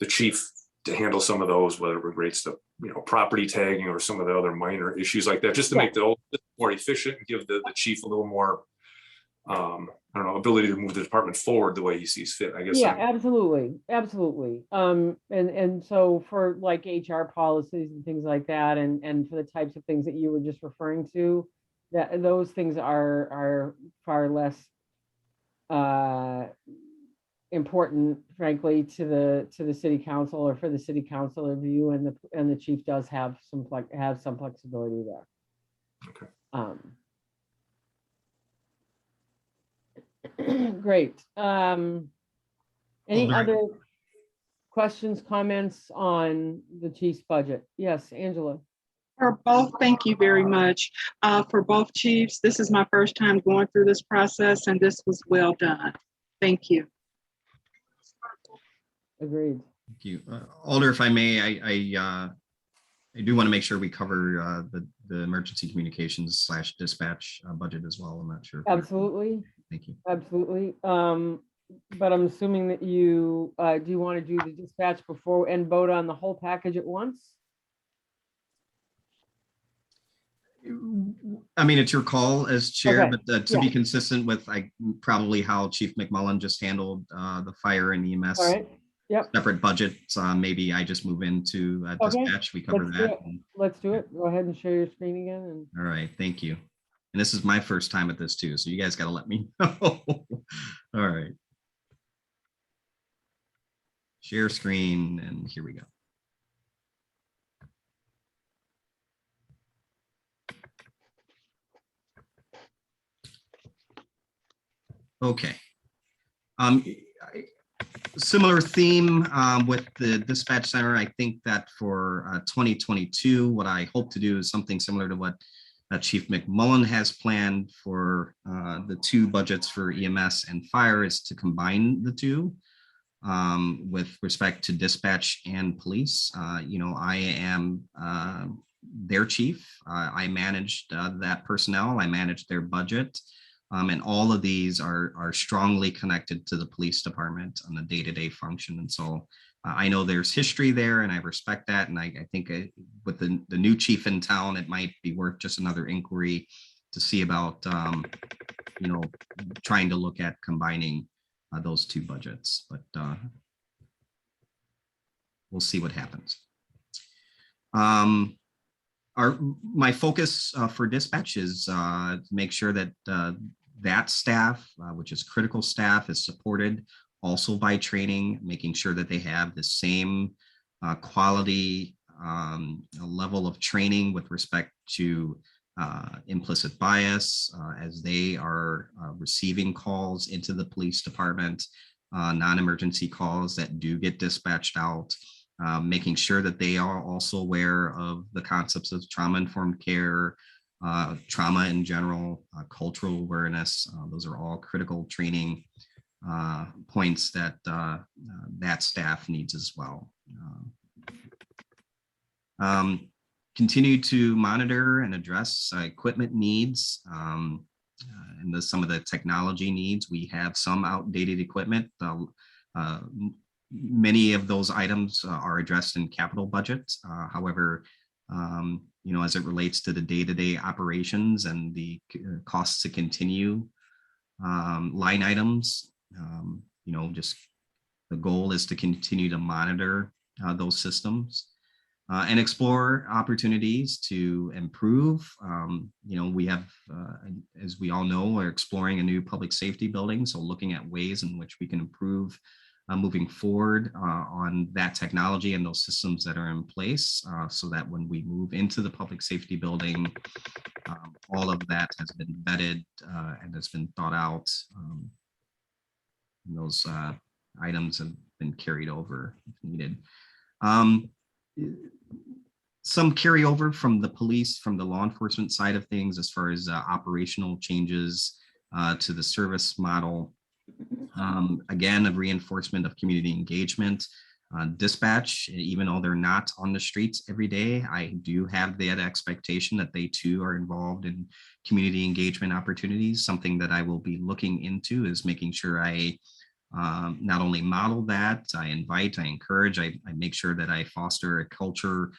chief to handle some of those, whether it relates to, property tagging or some of the other minor issues like that, just to make the whole more efficient and give the chief a little more, ability to move the department forward the way he sees fit, I guess. Yeah, absolutely. And so for like HR policies and things like that, and for the types of things that you were just referring to, that those things are far less important, frankly, to the city council, or for the city council review, and the chief does have some flexibility there. Okay. Great. Any other questions, comments on the chief's budget? Yes, Angela. For both, thank you very much. For both chiefs, this is my first time going through this process, and this was well done. Thank you. Agreed. Thank you. Alder, if I may, I do want to make sure we cover the emergency communications / dispatch budget as well. I'm not sure. Absolutely, Thank you. absolutely. But I'm assuming that you, do you want to do the dispatch before and vote on the whole package at once? I mean, it's your call as chair, Okay, but to be yeah. consistent with probably how Chief McMullen just handled the fire and EMS All right, yep, separate budgets, maybe I just move into Okay, dispatch. We cover let's do that. it. Let's do it. Go ahead and share your screen again and. All right, thank you. And this is my first time at this too, so you guys got to let me know. All right. Share screen, and here we go. Okay. Similar theme with the dispatch center. I think that for 2022, what I hope to do is something similar to what Chief McMullen has planned for the two budgets for EMS and fire, is to combine the two with respect to dispatch and police. I am their chief. I managed that personnel. I managed their budget. And all of these are strongly connected to the police department on a day-to-day function. And so I know there's history there, and I respect that. And I think with the new chief in town, it might be worth just another inquiry to see about, trying to look at combining those two budgets. But we'll see what happens. My focus for dispatch is to make sure that that staff, which is critical staff, is supported also by training, making sure that they have the same quality level of training with respect to implicit bias as they are receiving calls into the police department, non-emergency calls that do get dispatched out. Making sure that they are also aware of the concepts of trauma-informed care, trauma in general, cultural awareness. Those are all critical training points that that staff needs as well. Continue to monitor and address equipment needs and some of the technology needs. We have some outdated equipment. Many of those items are addressed in capital budgets. However, as it relates to the day-to-day operations and the costs to continue line items, just the goal is to continue to monitor those systems and explore opportunities to improve. We have, as we all know, we're exploring a new public safety building. So looking at ways in which we can improve moving forward on that technology and those systems that are in place so that when we move into the public safety building, all of that has been vetted and has been thought out. And those items have been carried over if needed. Some carryover from the police, from the law enforcement side of things, as far as operational changes to the service model. Again, a reinforcement of community engagement. Dispatch, even though they're not on the streets every day, I do have that expectation that they too are involved in community engagement opportunities. Something that I will be looking into is making sure I not only model that, I invite, I encourage, I make sure that I foster a culture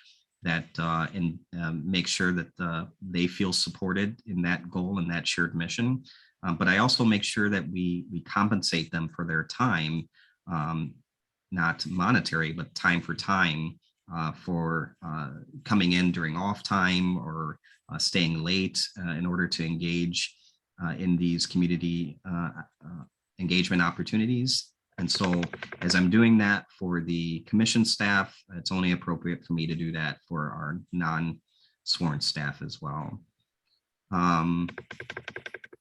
that and make sure that they feel supported in that goal and that shared mission. But I also make sure that we compensate them for their time, not monetary, but time for time for coming in during off time or staying late in order to engage in these community engagement opportunities. And so as I'm doing that for the commission staff, it's only appropriate for me to do that for our non-sworn staff as well.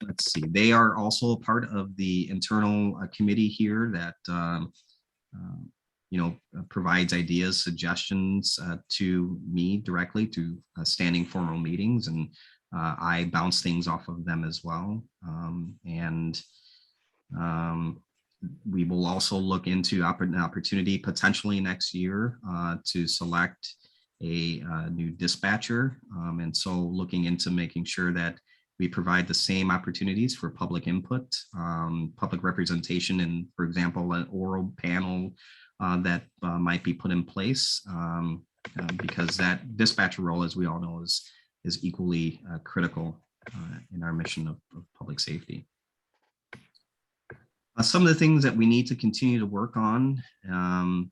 Let's see, they are also a part of the internal committee here that provides ideas, suggestions to me directly to standing formal meetings, and I bounce things off of them as well. We will also look into an opportunity potentially next year to select a new dispatcher. And so looking into making sure that we provide the same opportunities for public input, public representation, and, for example, an oral panel that might be put in place, because that dispatcher role, as we all know, is equally critical in our mission of public safety. Some of the things that we need to continue to work on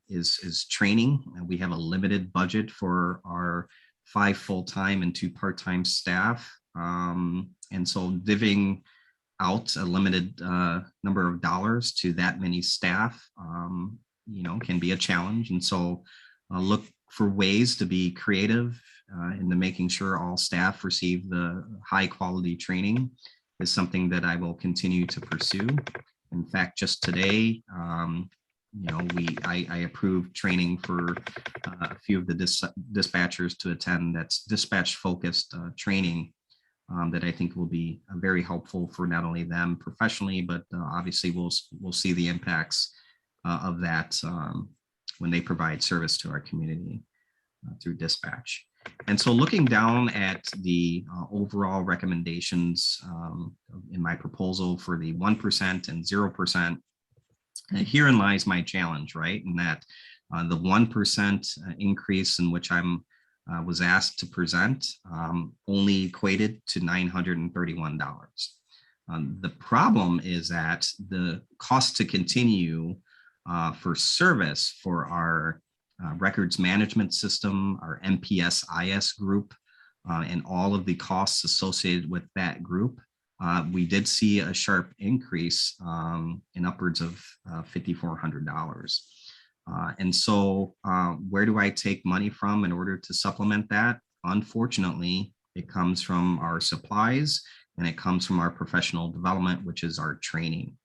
is training. We have a limited budget for our 5 full-time and 2 part-time staff. And so divvying out a limited number of dollars to that many staff, can be a challenge. And so look for ways to be creative into making sure all staff receive the high quality training is something that I will continue to pursue. In fact, just today, I approved training for a few of the dispatchers to attend. That's dispatch focused training that I think will be very helpful for not only them professionally, but obviously we'll see the impacts of that when they provide service to our community through dispatch. And so looking down at the overall recommendations in my proposal for the 1% and 0%, herein lies my challenge, right? And that the 1% increase in which I'm was asked to present only equated to $931. The problem is that the cost to continue for service for our records management system, our MPSIS group, and all of the costs associated with that group, we did see a sharp increase in upwards of $5,400. And so where do I take money from in order to supplement that? Unfortunately, it comes from our supplies and it comes from our professional development, which is our training.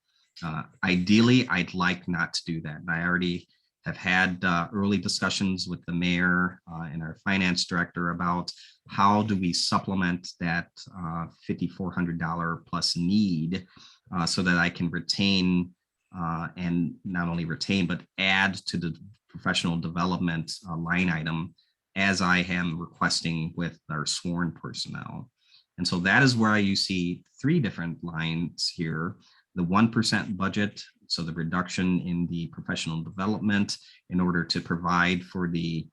Ideally, I'd like not to do that. And I already have had early discussions with the mayor and our finance director about how do we supplement that $5,400 plus need so that I can retain and not only retain, but add to the professional development line item as I am requesting with our sworn personnel. And so that is where you see 3 different lines here. The 1% budget, so the reduction in the professional development in order to provide for the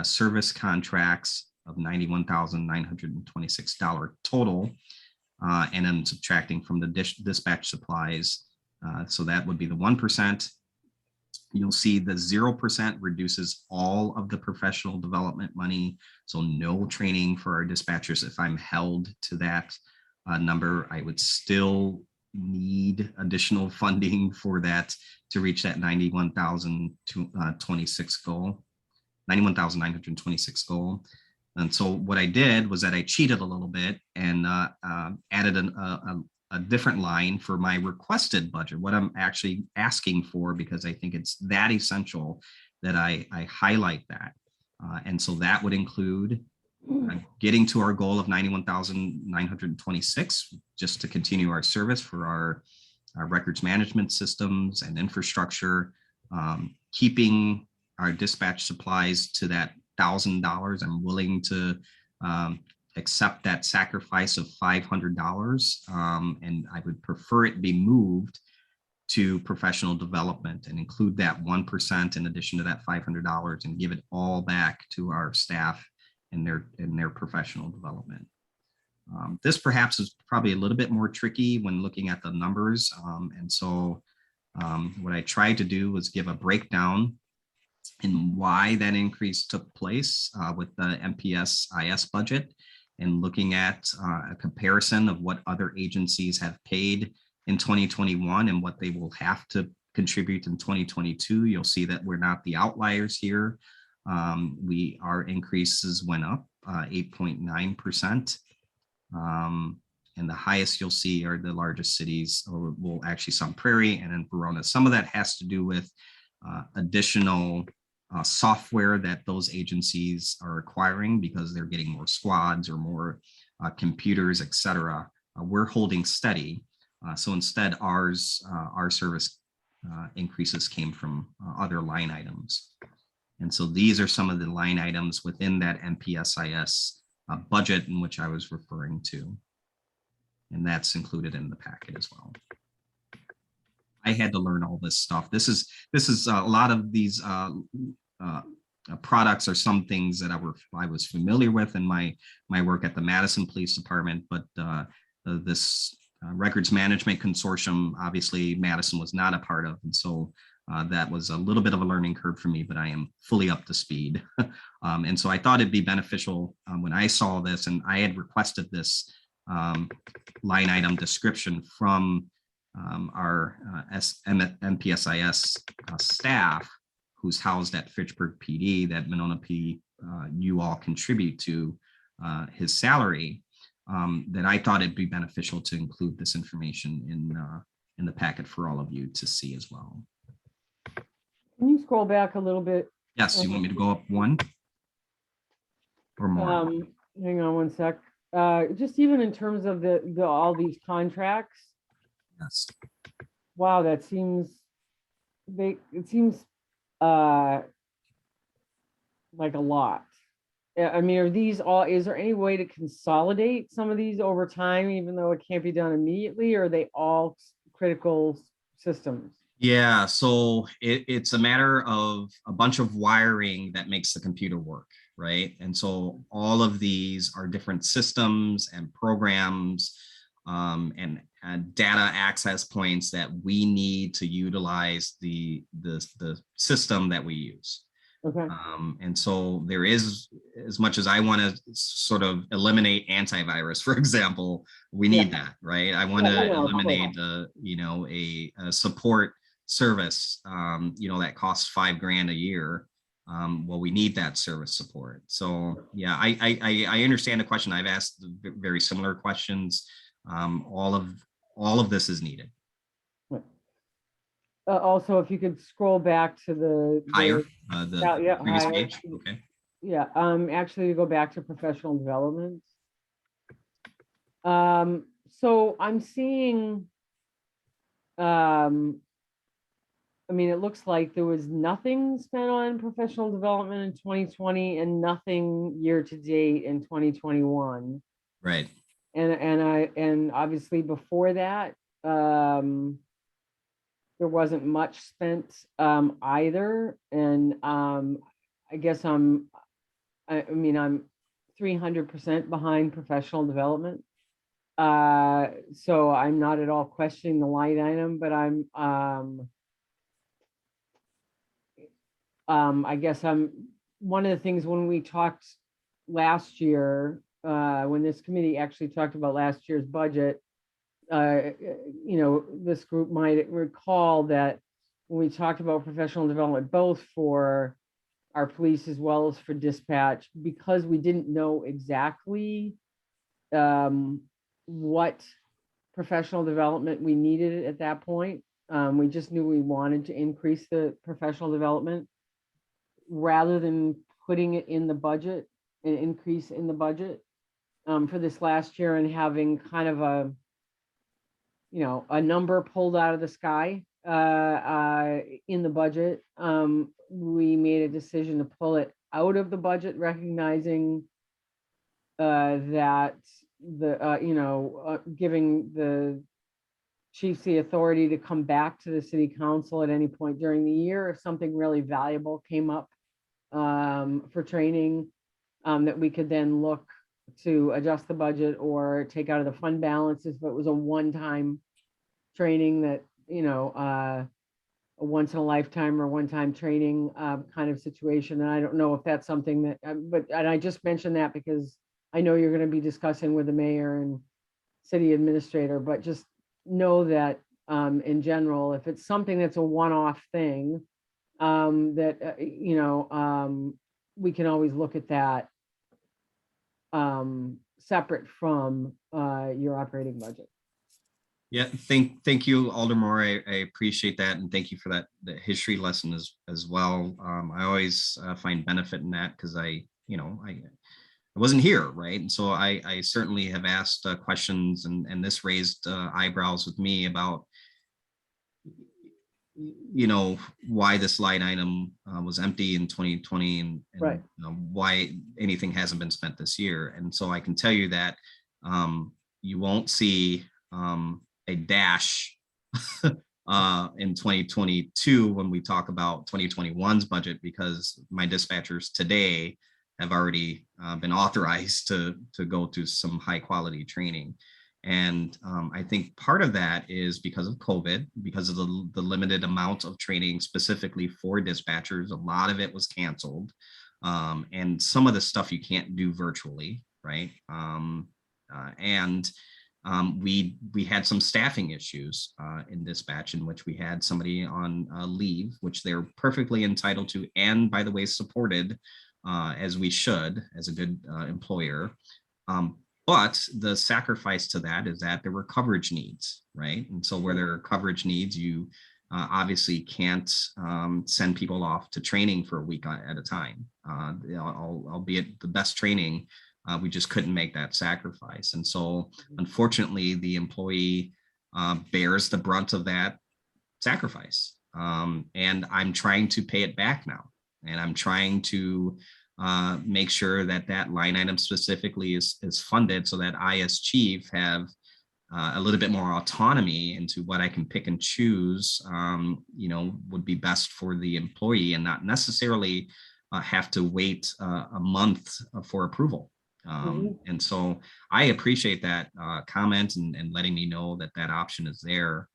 service contracts of $91,926 total, and then subtracting from the dispatch supplies. So that would be the 1%. You'll see the 0% reduces all of the professional development money. So no training for our dispatchers. If I'm held to that number, I would still need additional funding for that to reach that 91,026 goal, 91,926 goal. And so what I did was that I cheated a little bit and added a different line for my requested budget, what I'm actually asking for, because I think it's that essential that I highlight that. And so that would include getting to our goal of 91,926 just to continue our service for our records management systems and infrastructure, keeping our dispatch supplies to that $1,000. I'm willing to accept that sacrifice of $500, and I would prefer it be moved to professional development and include that 1% in addition to that $500 and give it all back to our staff in their professional development. This perhaps is probably a little bit more tricky when looking at the numbers. And so what I tried to do was give a breakdown in why that increase took place with the MPSIS budget, and looking at a comparison of what other agencies have paid in 2021 and what they will have to contribute in 2022. You'll see that we're not the outliers here. Our increases went up 8.9%. And the highest you'll see are the largest cities, or well, actually Sun Prairie and then Verona. Some of that has to do with additional software that those agencies are acquiring because they're getting more squads or more computers, et cetera. We're holding steady. So instead, our service increases came from other line items. And so these are some of the line items within that MPSIS budget in which I was referring to. And that's included in the packet as well. I had to learn all this stuff. This is a lot of these products are some things that I was familiar with in my work at the Madison Police Department, but this records management consortium, obviously Madison was not a part of, and so that was a little bit of a learning curve for me, but I am fully up to speed. And so I thought it'd be beneficial when I saw this, and I had requested this line item description from our MPSIS staff who's housed at Fitchburg PD, that Monona PD, you all contribute to his salary, that I thought it'd be beneficial to include this information in the packet for all of you to see as well. Can you scroll back a little bit? Yes, you want me to go up one or more? Hang on one sec. Just even in terms of the all these contracts, Yes. wow, that seems it seems like a lot. I mean, are these all, is there any way to consolidate some of these over time, even though it can't be done immediately, or are they all critical systems? Yeah, so it's a matter of a bunch of wiring that makes the computer work, right? And so all of these are different systems and programs and data access points that we need to utilize the system that we use. Okay. And so there is, as much as I want to sort of eliminate antivirus, for example, we need that, right? I want to eliminate a support service, that costs $5,000 a year. Well, we need that service support. So yeah, I understand the question. I've asked very similar questions. All of this is needed. Also, if you could scroll back to the Higher, the previous higher. page. Okay. Yeah, actually go back to professional development. So I'm seeing, I mean, it looks like there was nothing spent on professional development in 2020 and nothing year to date in 2021. Right. And obviously before that, there wasn't much spent either. And I guess I'm 300% behind professional development. So I'm not at all questioning the line item, but I guess one of the things when we talked last year, when this committee actually talked about last year's budget, this group might recall that when we talked about professional development, both for our police as well as for dispatch, because we didn't know exactly what professional development we needed at that point. We just knew we wanted to increase the professional development rather than putting it in the budget, an increase in the budget for this last year and having kind of a number pulled out of the sky in the budget. We made a decision to pull it out of the budget, recognizing that giving the chiefs the authority to come back to the city council at any point during the year if something really valuable came up for training, that we could then look to adjust the budget or take out of the fund balances, but it was a one-time training that, a once in a lifetime or one-time training kind of situation. And I don't know if that's something that, and I just mentioned that because I know you're going to be discussing with the mayor and city administrator, but just know that in general, if it's something that's a one-off thing, that, we can always look at that separate from your operating budget. Yeah, thank you, Alder Moore. I appreciate that, and thank you for that history lesson as well. I always find benefit in that because I wasn't here, right? And so I certainly have asked questions, and this raised eyebrows with me about you know, why this line item was empty in 2020 and Right. why anything hasn't been spent this year. And so I can tell you that you won't see a dash in 2022 when we talk about 2021's budget, because my dispatchers today have already been authorized to go through some high quality training. And I think part of that is because of COVID, because of the limited amount of training specifically for dispatchers. A lot of it was canceled. And some of the stuff you can't do virtually, right? We had some staffing issues in dispatch, in which we had somebody on leave, which they're perfectly entitled to, and by the way, supported as we should, as a good employer. But the sacrifice to that is that there were coverage needs, right? And so where there are coverage needs, you obviously can't send people off to training for a week at a time. Albeit the best training, we just couldn't make that sacrifice. And so unfortunately, the employee bears the brunt of that sacrifice. And I'm trying to pay it back now. And I'm trying to make sure that that line item specifically is funded, so that I as chief have a little bit more autonomy into what I can pick and choose, you know, would be best for the employee, and not necessarily have to wait a month for approval. And so I appreciate that comment and letting me know that that option is there.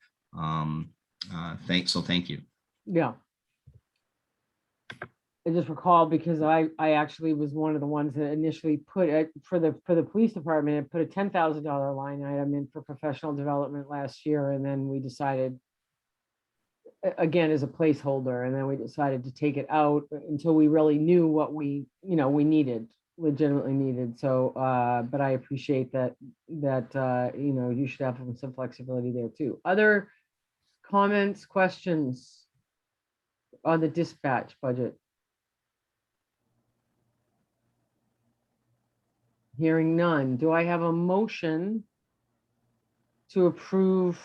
Thank you. Yeah. I just recall, because I actually was one of the ones that initially put it for the police department, and put a $10,000 line item in for professional development last year. And then we decided, again, as a placeholder, and then we decided to take it out until we really knew what we legitimately needed. So, but I appreciate that, you know, you should have some flexibility there too. Other comments, questions on the dispatch budget? Hearing none. Do I have a motion to approve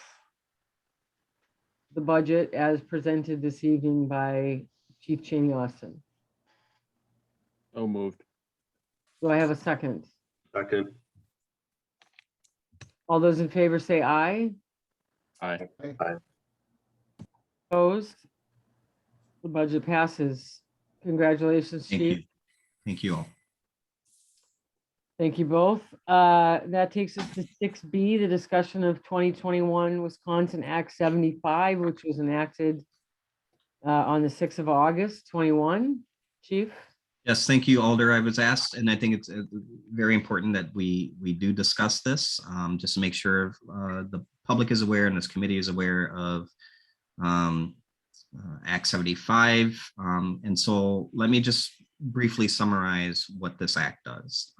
the budget as presented this evening by Chief Cheney Austin? So moved. Do I have a second? Second. All those in favor say aye. Aye. Opposed? The budget passes. Congratulations, Thank Chief. you. Thank you all. Thank you both. That takes us to 6B, the discussion of 2021 Wisconsin Act 75, which was enacted on the 6th of August, 21. Chief? Yes, thank you, Alder. I was asked, and I think it's very important that we do discuss this, just to make sure the public is aware and this committee is aware of Act 75. And so let me just briefly summarize what this act does.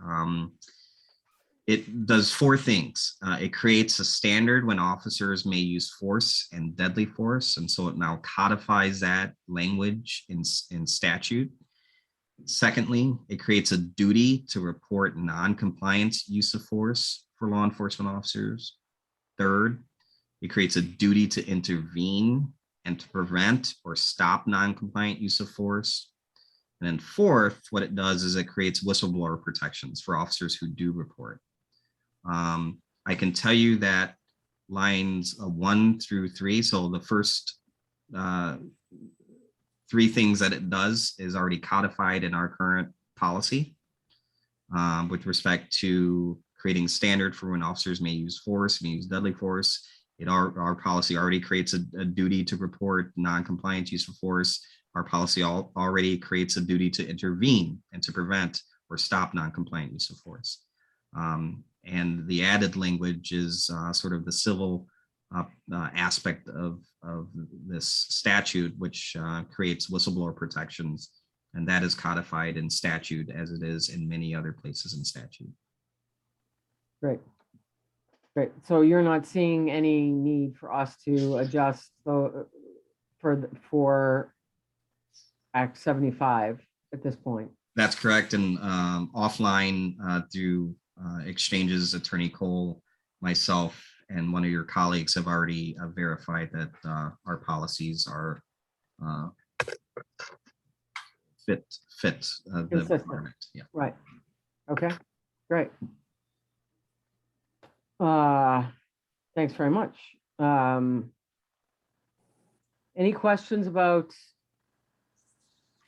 It does four things. It creates a standard when officers may use force and deadly force. And so it now codifies that language in statute. Secondly, it creates a duty to report non-compliance use of force for law enforcement officers. Third, it creates a duty to intervene and to prevent or stop non-compliant use of force. And then fourth, what it does is it creates whistleblower protections for officers who do report. I can tell you that lines 1 through 3, so the first 3 things that it does is already codified in our current policy with respect to creating standard for when officers may use force, may use deadly force. Our policy already creates a duty to report non-compliant use of force. Our policy already creates a duty to intervene and to prevent or stop non-compliant use of force. And the added language is sort of the civil aspect of this statute, which creates whistleblower protections, and that is codified in statute as it is in many other places in statute. Great. Great. So you're not seeing any need for us to adjust for Act 75 at this point? That's correct. And offline through exchanges, Attorney Cole, myself, and one of your colleagues have already verified that our policies are fit the Consistent. requirement. Yeah. Right. Okay, great. Thanks very much. Any questions about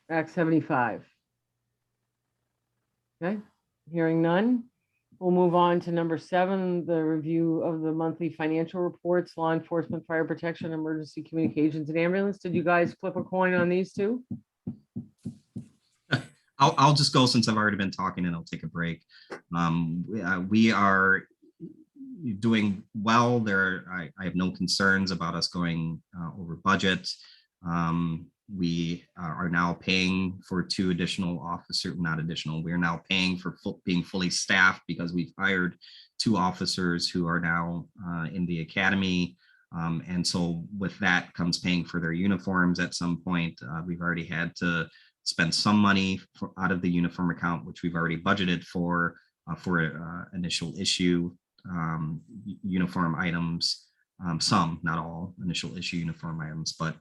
Act 75? Okay, hearing none. We'll move on to number 7, the review of the monthly financial reports, law enforcement, fire protection, emergency communications, and ambulance. Did you guys flip a coin on these two? I'll just go since I've already been talking, and I'll take a break. We are doing well. I have no concerns about us going over budget. We are now paying for 2 additional officers, not additional. We are now paying for being fully staffed because we've hired 2 officers who are now in the academy. And so with that comes paying for their uniforms at some point. We've already had to spend some money out of the uniform account, which we've already budgeted for initial issue uniform items, some, not all initial issue uniform items, but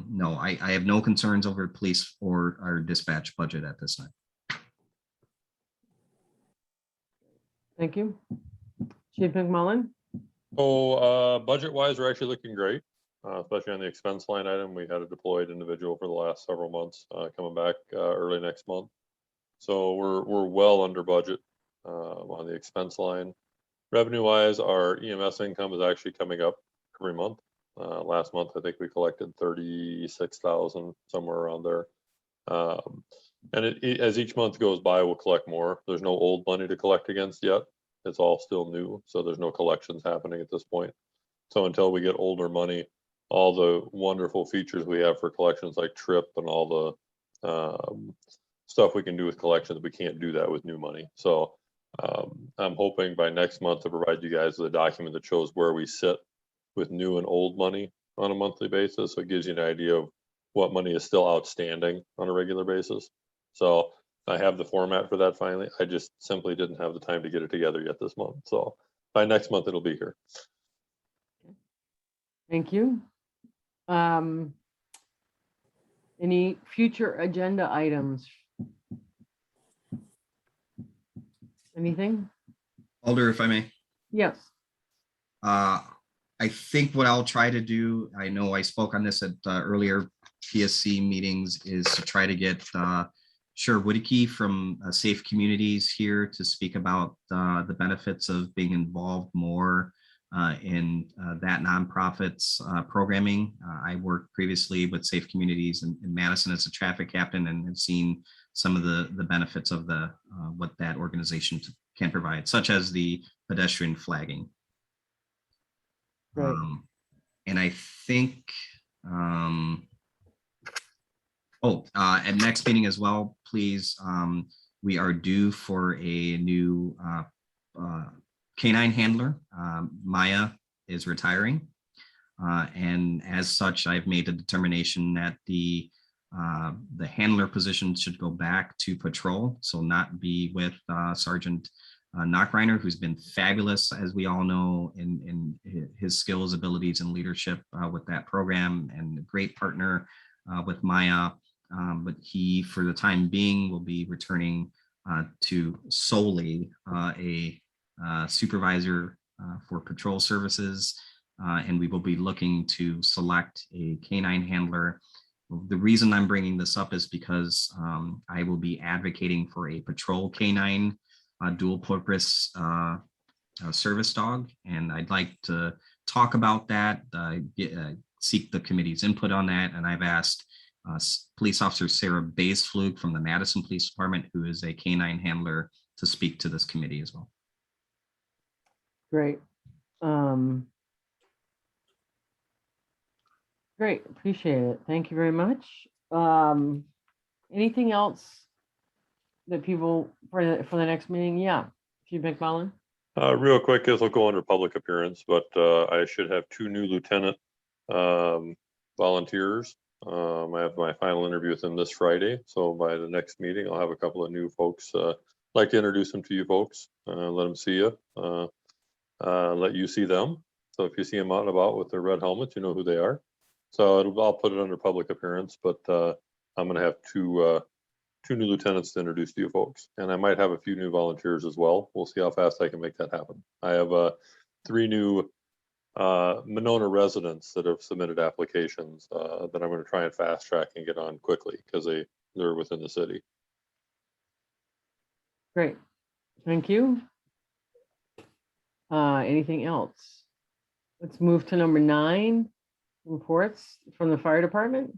no, I have no concerns over police or our dispatch budget at this time. Thank you. Chief McMullen? So budget wise, we're actually looking great, especially on the expense line item. We had a deployed individual for the last several months coming back early next month. So we're well under budget on the expense line. Revenue wise, our EMS income is actually coming up every month. Last month, I think we collected 36,000, somewhere around there. And as each month goes by, we'll collect more. There's no old money to collect against yet. It's all still new. So there's no collections happening at this point. So until we get older money, all the wonderful features we have for collections like TRIP and all the stuff we can do with collections, we can't do that with new money. So I'm hoping by next month to provide you guys with a document that shows where we sit with new and old money on a monthly basis. So it gives you an idea of what money is still outstanding on a regular basis. So I have the format for that finally. I just simply didn't have the time to get it together yet this month. So by next month, it'll be here. Thank you. Any future agenda items? Anything? Alder, if I may. Yes. I think what I'll try to do, I know I spoke on this at earlier PSC meetings, is to try to get Sher Woodicke from Safe Communities here to speak about the benefits of being involved more in that nonprofit's programming. I worked previously with Safe Communities in Madison as a traffic captain and have seen some of the benefits of what that organization can provide, such as the pedestrian flagging. Right. And I think, at next meeting as well, please, we are due for a new canine handler. Maya is retiring. And as such, I've made a determination that the handler position should go back to patrol, so not be with Sergeant Knockreiner, who's been fabulous, as we all know, in his skills, abilities, and leadership with that program, and a great partner with Maya. But he, for the time being, will be returning to solely a supervisor for patrol services, and we will be looking to select a canine handler. The reason I'm bringing this up is because I will be advocating for a patrol canine dual purpose service dog, and I'd like to talk about that, seek the committee's input on that. And I've asked Police Officer Sarah Baysflug from the Madison Police Department, who is a canine handler, to speak to this committee as well. Great. Great, appreciate it. Thank you very much. Anything else that people for the next meeting? Yeah, Chief McMullen. Real quick, this will go under public appearance, but I should have 2 new lieutenant volunteers. I have my final interview with them this Friday. So by the next meeting, I'll have a couple of new folks. Like to introduce them to you folks, let them see you. let you see them. So if you see them out and about with their red helmets, you know who they are. So I'll put it under public appearance, but I'm going to have two new lieutenants to introduce to you folks, and I might have a few new volunteers as well. We'll see how fast I can make that happen. I have 3 new Monona residents that have submitted applications that I'm going to try and fast track and get on quickly because they're within the city. Great. Thank you. Anything else? Let's move to number 9, reports from the fire department.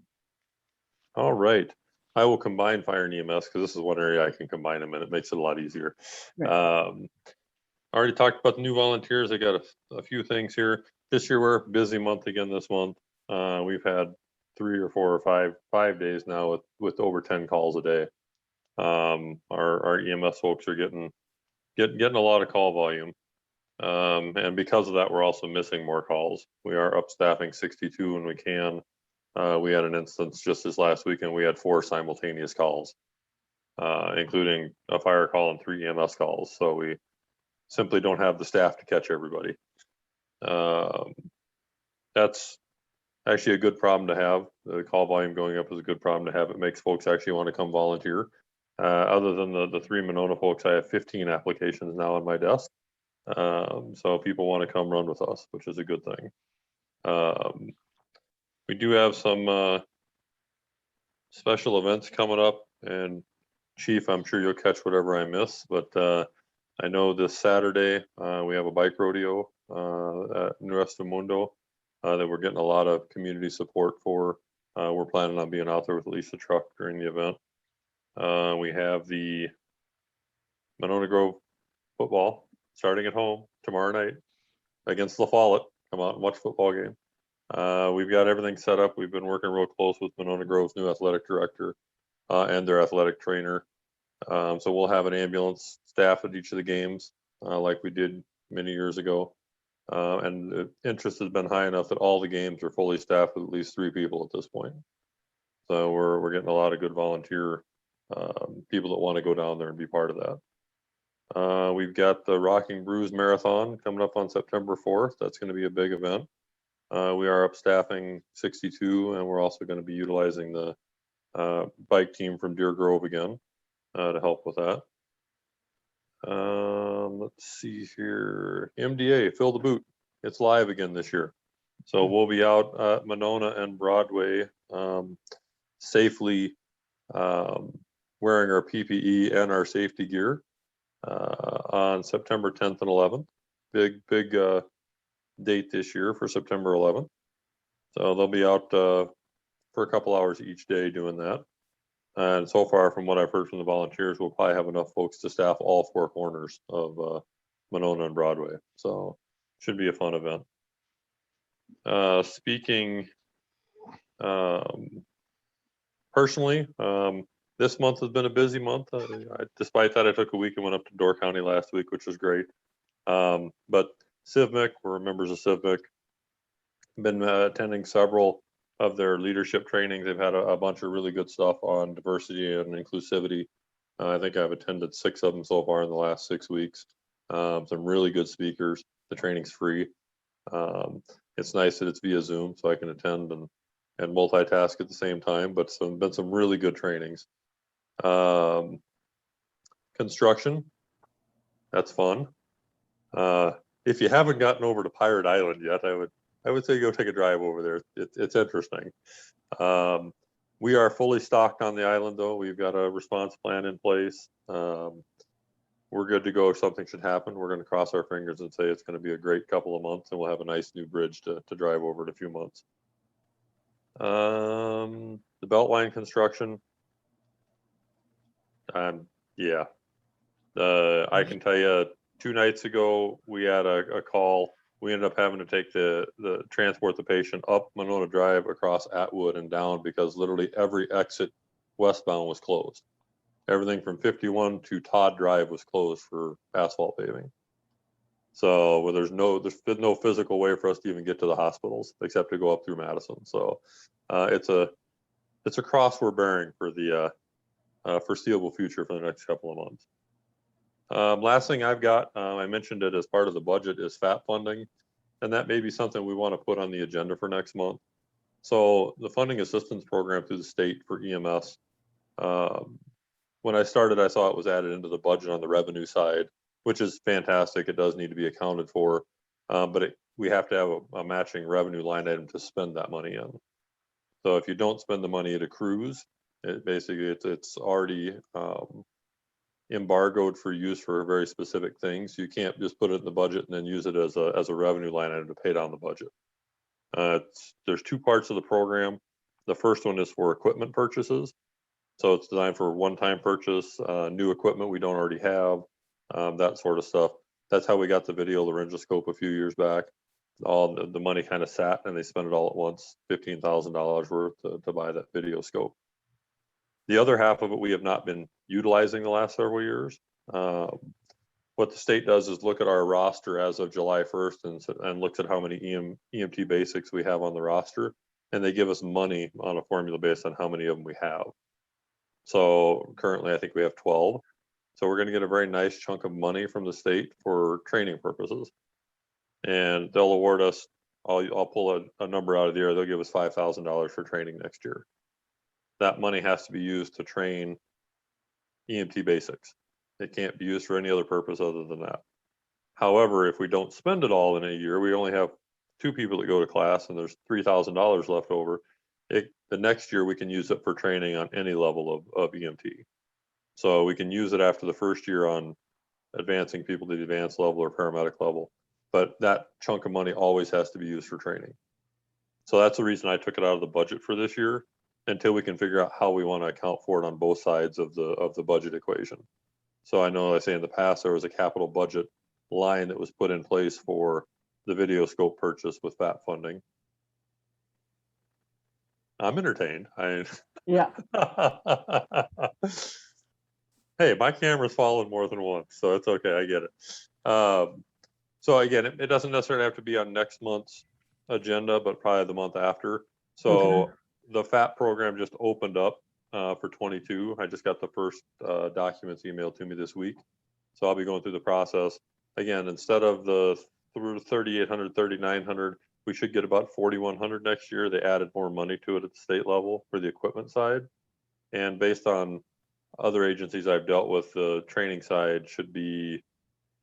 All right. I will combine fire and EMS because this is one area I can combine them and it makes it a lot easier. Right. I already talked about the new volunteers. I got a few things here. This year we're a busy month again this month. We've had 3 or 4 or 5 days now with over 10 calls a day. Our EMS folks are getting a lot of call volume. And because of that, we're also missing more calls. We are up staffing 62 when we can. We had an instance just this last weekend, we had 4 simultaneous calls, including a fire call and 3 EMS calls. So we simply don't have the staff to catch everybody. That's actually a good problem to have. The call volume going up is a good problem to have. It makes folks actually want to come volunteer. Other than the 3 Monona folks, I have 15 applications now on my desk. So people want to come run with us, which is a good thing. We do have some special events coming up, and Chief, I'm sure you'll catch whatever I miss, but I know this Saturday we have a bike rodeo at Nuestro Mundo that we're getting a lot of community support for. We're planning on being out there with at least a truck during the event. We have the Monona Grove football starting at home tomorrow night against La Follette. Come out and watch football game. We've got everything set up. We've been working real close with Monona Grove's new athletic director and their athletic trainer. So we'll have an ambulance staff at each of the games like we did many years ago. And the interest has been high enough that all the games are fully staffed with at least 3 people at this point. So we're getting a lot of good volunteer people that want to go down there and be part of that. We've got the Rocking Brews Marathon coming up on September 4th. That's going to be a big event. We are up staffing 62, and we're also going to be utilizing the bike team from Deer Grove again to help with that. Let's see here. MDA, Fill the Boot. It's live again this year. So we'll be out at Monona and Broadway safely wearing our PPE and our safety gear on September 10th and 11th. Big date this year for September 11th. So they'll be out for a couple hours each day doing that. And so far, from what I've heard from the volunteers, we'll probably have enough folks to staff all 4 corners of Monona and Broadway. So should be a fun event. Speaking personally, this month has been a busy month. Despite that, I took a week and went up to Door County last week, which was great. But CIVMIC, we're members of CIVMIC, been attending several of their leadership trainings. They've had a bunch of really good stuff on diversity and inclusivity. I think I've attended 6 of them so far in the last 6 weeks. Some really good speakers. The training's free. It's nice that it's via Zoom, so I can attend and multitask at the same time, but been some really good trainings. Construction, that's fun. If you haven't gotten over to Pirate Island yet, I would say go take a drive over there. It's interesting. We are fully stocked on the island, though. We've got a response plan in place. We're good to go if something should happen. We're going to cross our fingers and say it's going to be a great couple of months, and we'll have a nice new bridge to drive over in a few months. The Beltline construction. Yeah. I can tell you 2 nights ago, we had a call. We ended up having to take the transport the patient up Monona Drive across Atwood and down because literally every exit westbound was closed. Everything from 51 to Todd Drive was closed for asphalt paving. So there's been no physical way for us to even get to the hospitals except to go up through Madison. So it's a cross we're bearing for the foreseeable future for the next couple of months. Last thing I've got, I mentioned it as part of the budget, is FAT funding. And that may be something we want to put on the agenda for next month. So the funding assistance program through the state for EMS. When I started, I saw it was added into the budget on the revenue side, which is fantastic. It does need to be accounted for, but we have to have a matching revenue line item to spend that money in. So if you don't spend the money, it accrues. It's already embargoed for use for very specific things. You can't just put it in the budget and then use it as a revenue line item to pay down the budget. There's two parts of the program. The first one is for equipment purchases. So it's designed for one-time purchase, new equipment we don't already have, that sort of stuff. That's how we got the video laryngoscope a few years back. All the money kind of sat and they spent it all at once, $15,000 worth to buy that video scope. The other half of it we have not been utilizing the last several years. What the state does is look at our roster as of July 1st and looks at how many EMT basics we have on the roster, and they give us money on a formula based on how many of them we have. So currently I think we have 12. So we're going to get a very nice chunk of money from the state for training purposes. And they'll award us, I'll pull a number out of the air, they'll give us $5,000 for training next year. That money has to be used to train EMT basics. It can't be used for any other purpose other than that. However, if we don't spend it all in a year, we only have 2 people that go to class and there's $3,000 left over. The next year we can use it for training on any level of EMT. So we can use it after the first year on advancing people to the advanced level or paramedic level, but that chunk of money always has to be used for training. So that's the reason I took it out of the budget for this year until we can figure out how we want to account for it on both sides of the budget equation. So I know I say in the past, there was a capital budget line that was put in place for the video scope purchase with FAT funding. I'm entertained. Yeah, Hey, my camera's fallen more than once, so it's okay. I get it. So again, it doesn't necessarily have to be on next month's agenda, but probably the month after. So the FAT program just opened up for 22. I just got the first documents emailed to me this week. So I'll be going through the process. Again, instead of the 3,800, 3,900, we should get about 4,100 next year. They added more money to it at the state level for the equipment side. And based on other agencies I've dealt with, the training side should be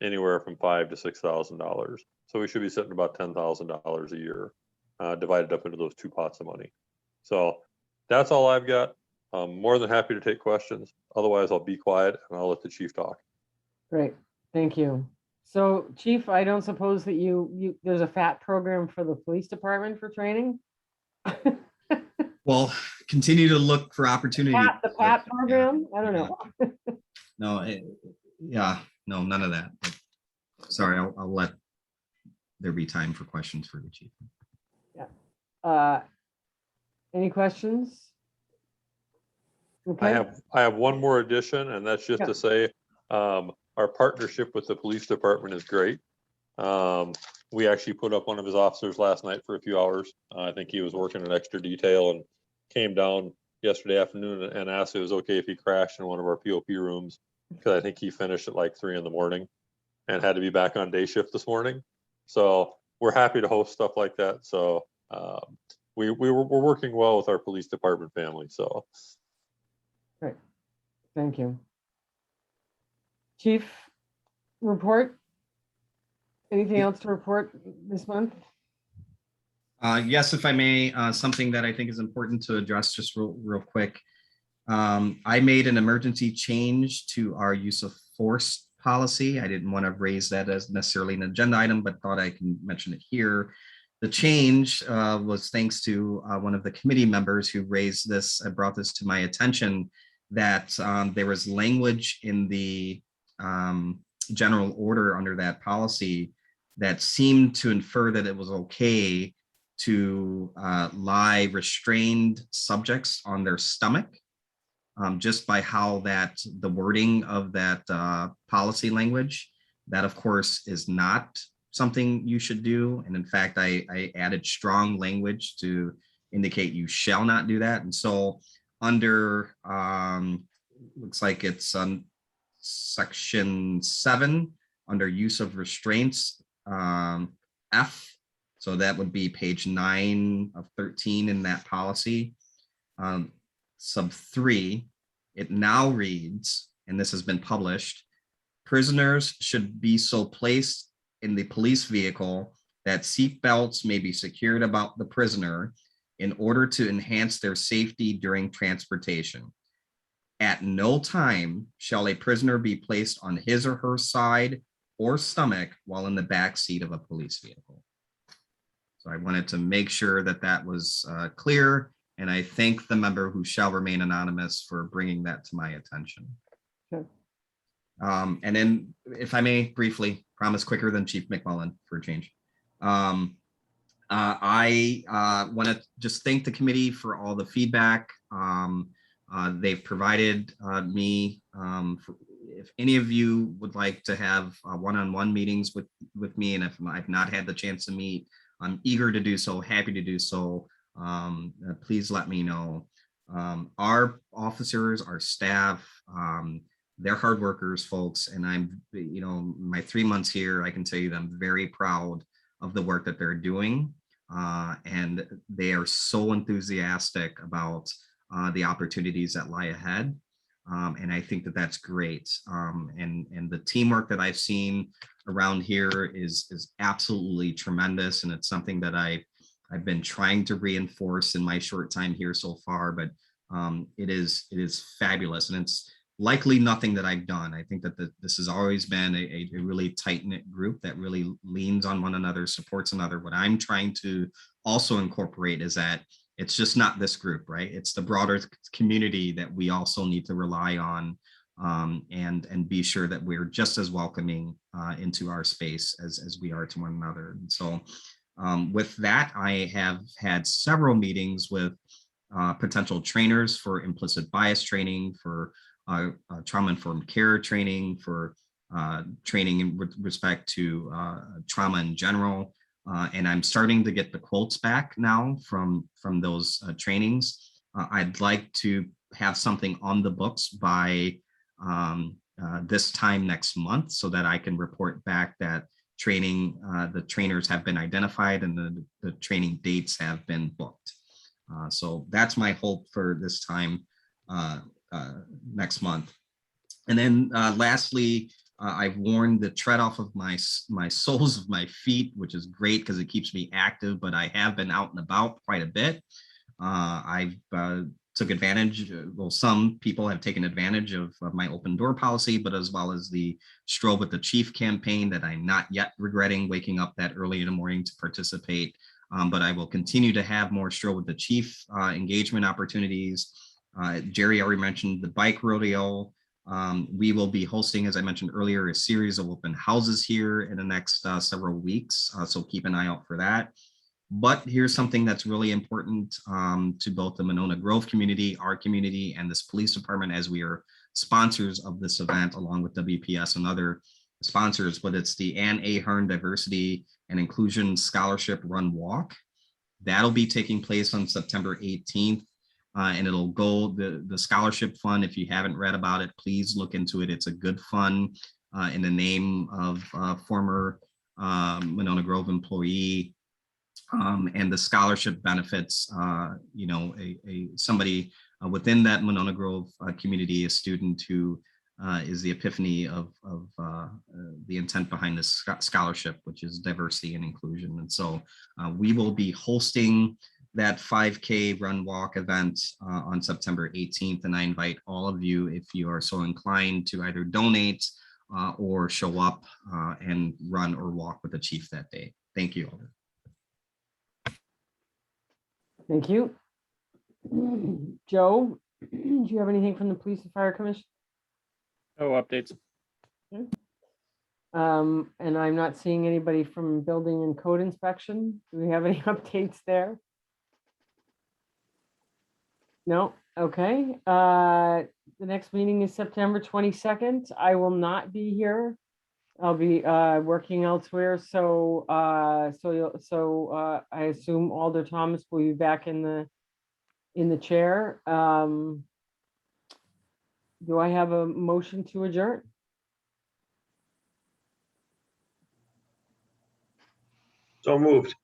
anywhere from $5,000 to $6,000. So we should be sitting about $10,000 a year, divided up into those 2 pots of money. So that's all I've got. I'm more than happy to take questions. Otherwise, I'll be quiet and I'll let the chief talk. great. Thank you. So Chief, I don't suppose that there's a FAT program for the police department for training? Well, continue to look for opportunity. The PAT program? I don't know. No, no, none of that. But sorry, I'll let there be time for questions for the chief. Any questions? Okay. I have one more addition, and that's just to say our partnership with the police department is great. We actually put up one of his officers last night for a few hours. I think he was working an extra detail and came down yesterday afternoon and asked if it was okay if he crashed in one of our POP rooms, because I think he finished at like 3 a.m. and had to be back on day shift this morning. So we're happy to host stuff like that. So we're working well with our police department family. So Great. Thank you. Chief, report? Anything else to report this month? Yes, if I may, something that I think is important to address just real quick. I made an emergency change to our use of force policy. I didn't want to raise that as necessarily an agenda item, but thought I can mention it here. The change was thanks to one of the committee members who raised this and brought this to my attention, that there was language in the general order under that policy that seemed to infer that it was okay to lie restrained subjects on their stomach, just by how the wording of that policy language. That, of course, is not something you should do. And in fact, I added strong language to indicate you shall not do that. And so under, looks like it's section 7 under use of restraints, F. So that would be page 9 of 13 in that policy. Sub 3, it now reads, and this has been published, prisoners should be so placed in the police vehicle that seat belts may be secured about the prisoner in order to enhance their safety during transportation. At no time shall a prisoner be placed on his or her side or stomach while in the back seat of a police vehicle. So I wanted to make sure that that was clear, and I thank the member who shall remain anonymous for bringing that to my attention. Sure. And then, if I may briefly, promise quicker than Chief McMullen for a change. I want to just thank the committee for all the feedback they've provided me. If any of you would like to have one-on-one meetings with me, and if I've not had the chance to meet, I'm eager to do so, happy to do so. Please let me know. Our officers, our staff, they're hard workers, folks, and I'm, my 3 months here, I can tell you that I'm very proud of the work that they're doing, and they are so enthusiastic about the opportunities that lie ahead, and I think that that's great. And the teamwork that I've seen around here is absolutely tremendous, and it's something that I've been trying to reinforce in my short time here so far, but it is fabulous, and it's likely nothing that I've done. I think that this has always been a really tight-knit group that really leans on one another, supports another. What I'm trying to also incorporate is that it's just not this group, right? It's the broader community that we also need to rely on, and be sure that we're just as welcoming into our space as we are to one another. And so with that, I have had several meetings with potential trainers for implicit bias training, for trauma-informed care training, for training in respect to trauma in general. And I'm starting to get the quotes back now from those trainings. I'd like to have something on the books by this time next month, so that I can report back that training, the trainers have been identified and the training dates have been booked. So that's my hope for this time next month. And then lastly, I've worn the tread off of my soles of my feet, which is great because it keeps me active, but I have been out and about quite a bit. I've took advantage, well, some people have taken advantage of my open door policy, but as well as the Strobe with the Chief campaign that I'm not yet regretting waking up that early in the morning to participate. But I will continue to have more Strobe with the Chief engagement opportunities. Jerry already mentioned the bike rodeo. We will be hosting, as I mentioned earlier, a series of open houses here in the next several weeks. So keep an eye out for that. But here's something that's really important to both the Monona Grove community, our community, and this police department, as we are sponsors of this event, along with WPS and other sponsors, but it's the Ann Ahern Diversity and Inclusion Scholarship Run Walk. That'll be taking place on September 18th. And it'll go, the scholarship fund, if you haven't read about it, please look into it. It's a good fund in the name of former Monona Grove employee. And the scholarship benefits, somebody within that Monona Grove community, a student who is the epiphany of the intent behind this scholarship, which is diversity and inclusion. And so we will be hosting that 5K run walk event on September 18th. And I invite all of you, if you are so inclined, to either donate or show up and run or walk with the chief that day. Thank you. Thank you. Joe, do you have anything from the Police and Fire Commission? No updates. Okay. And I'm not seeing anybody from Building and Code Inspection. Do we have any updates there? No, okay. The next meeting is September 22nd. I will not be here. I'll be working elsewhere. So I assume Alder Thomas will be back in the chair. Do I have a motion to adjourn? So moved.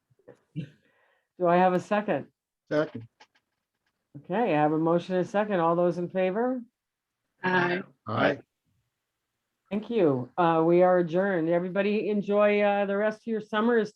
Do I have a second? Second. Okay, I have a motion and a second. All those in favor? Aye. Aye. Thank you. We are adjourned. Everybody enjoy the rest of your summer. It's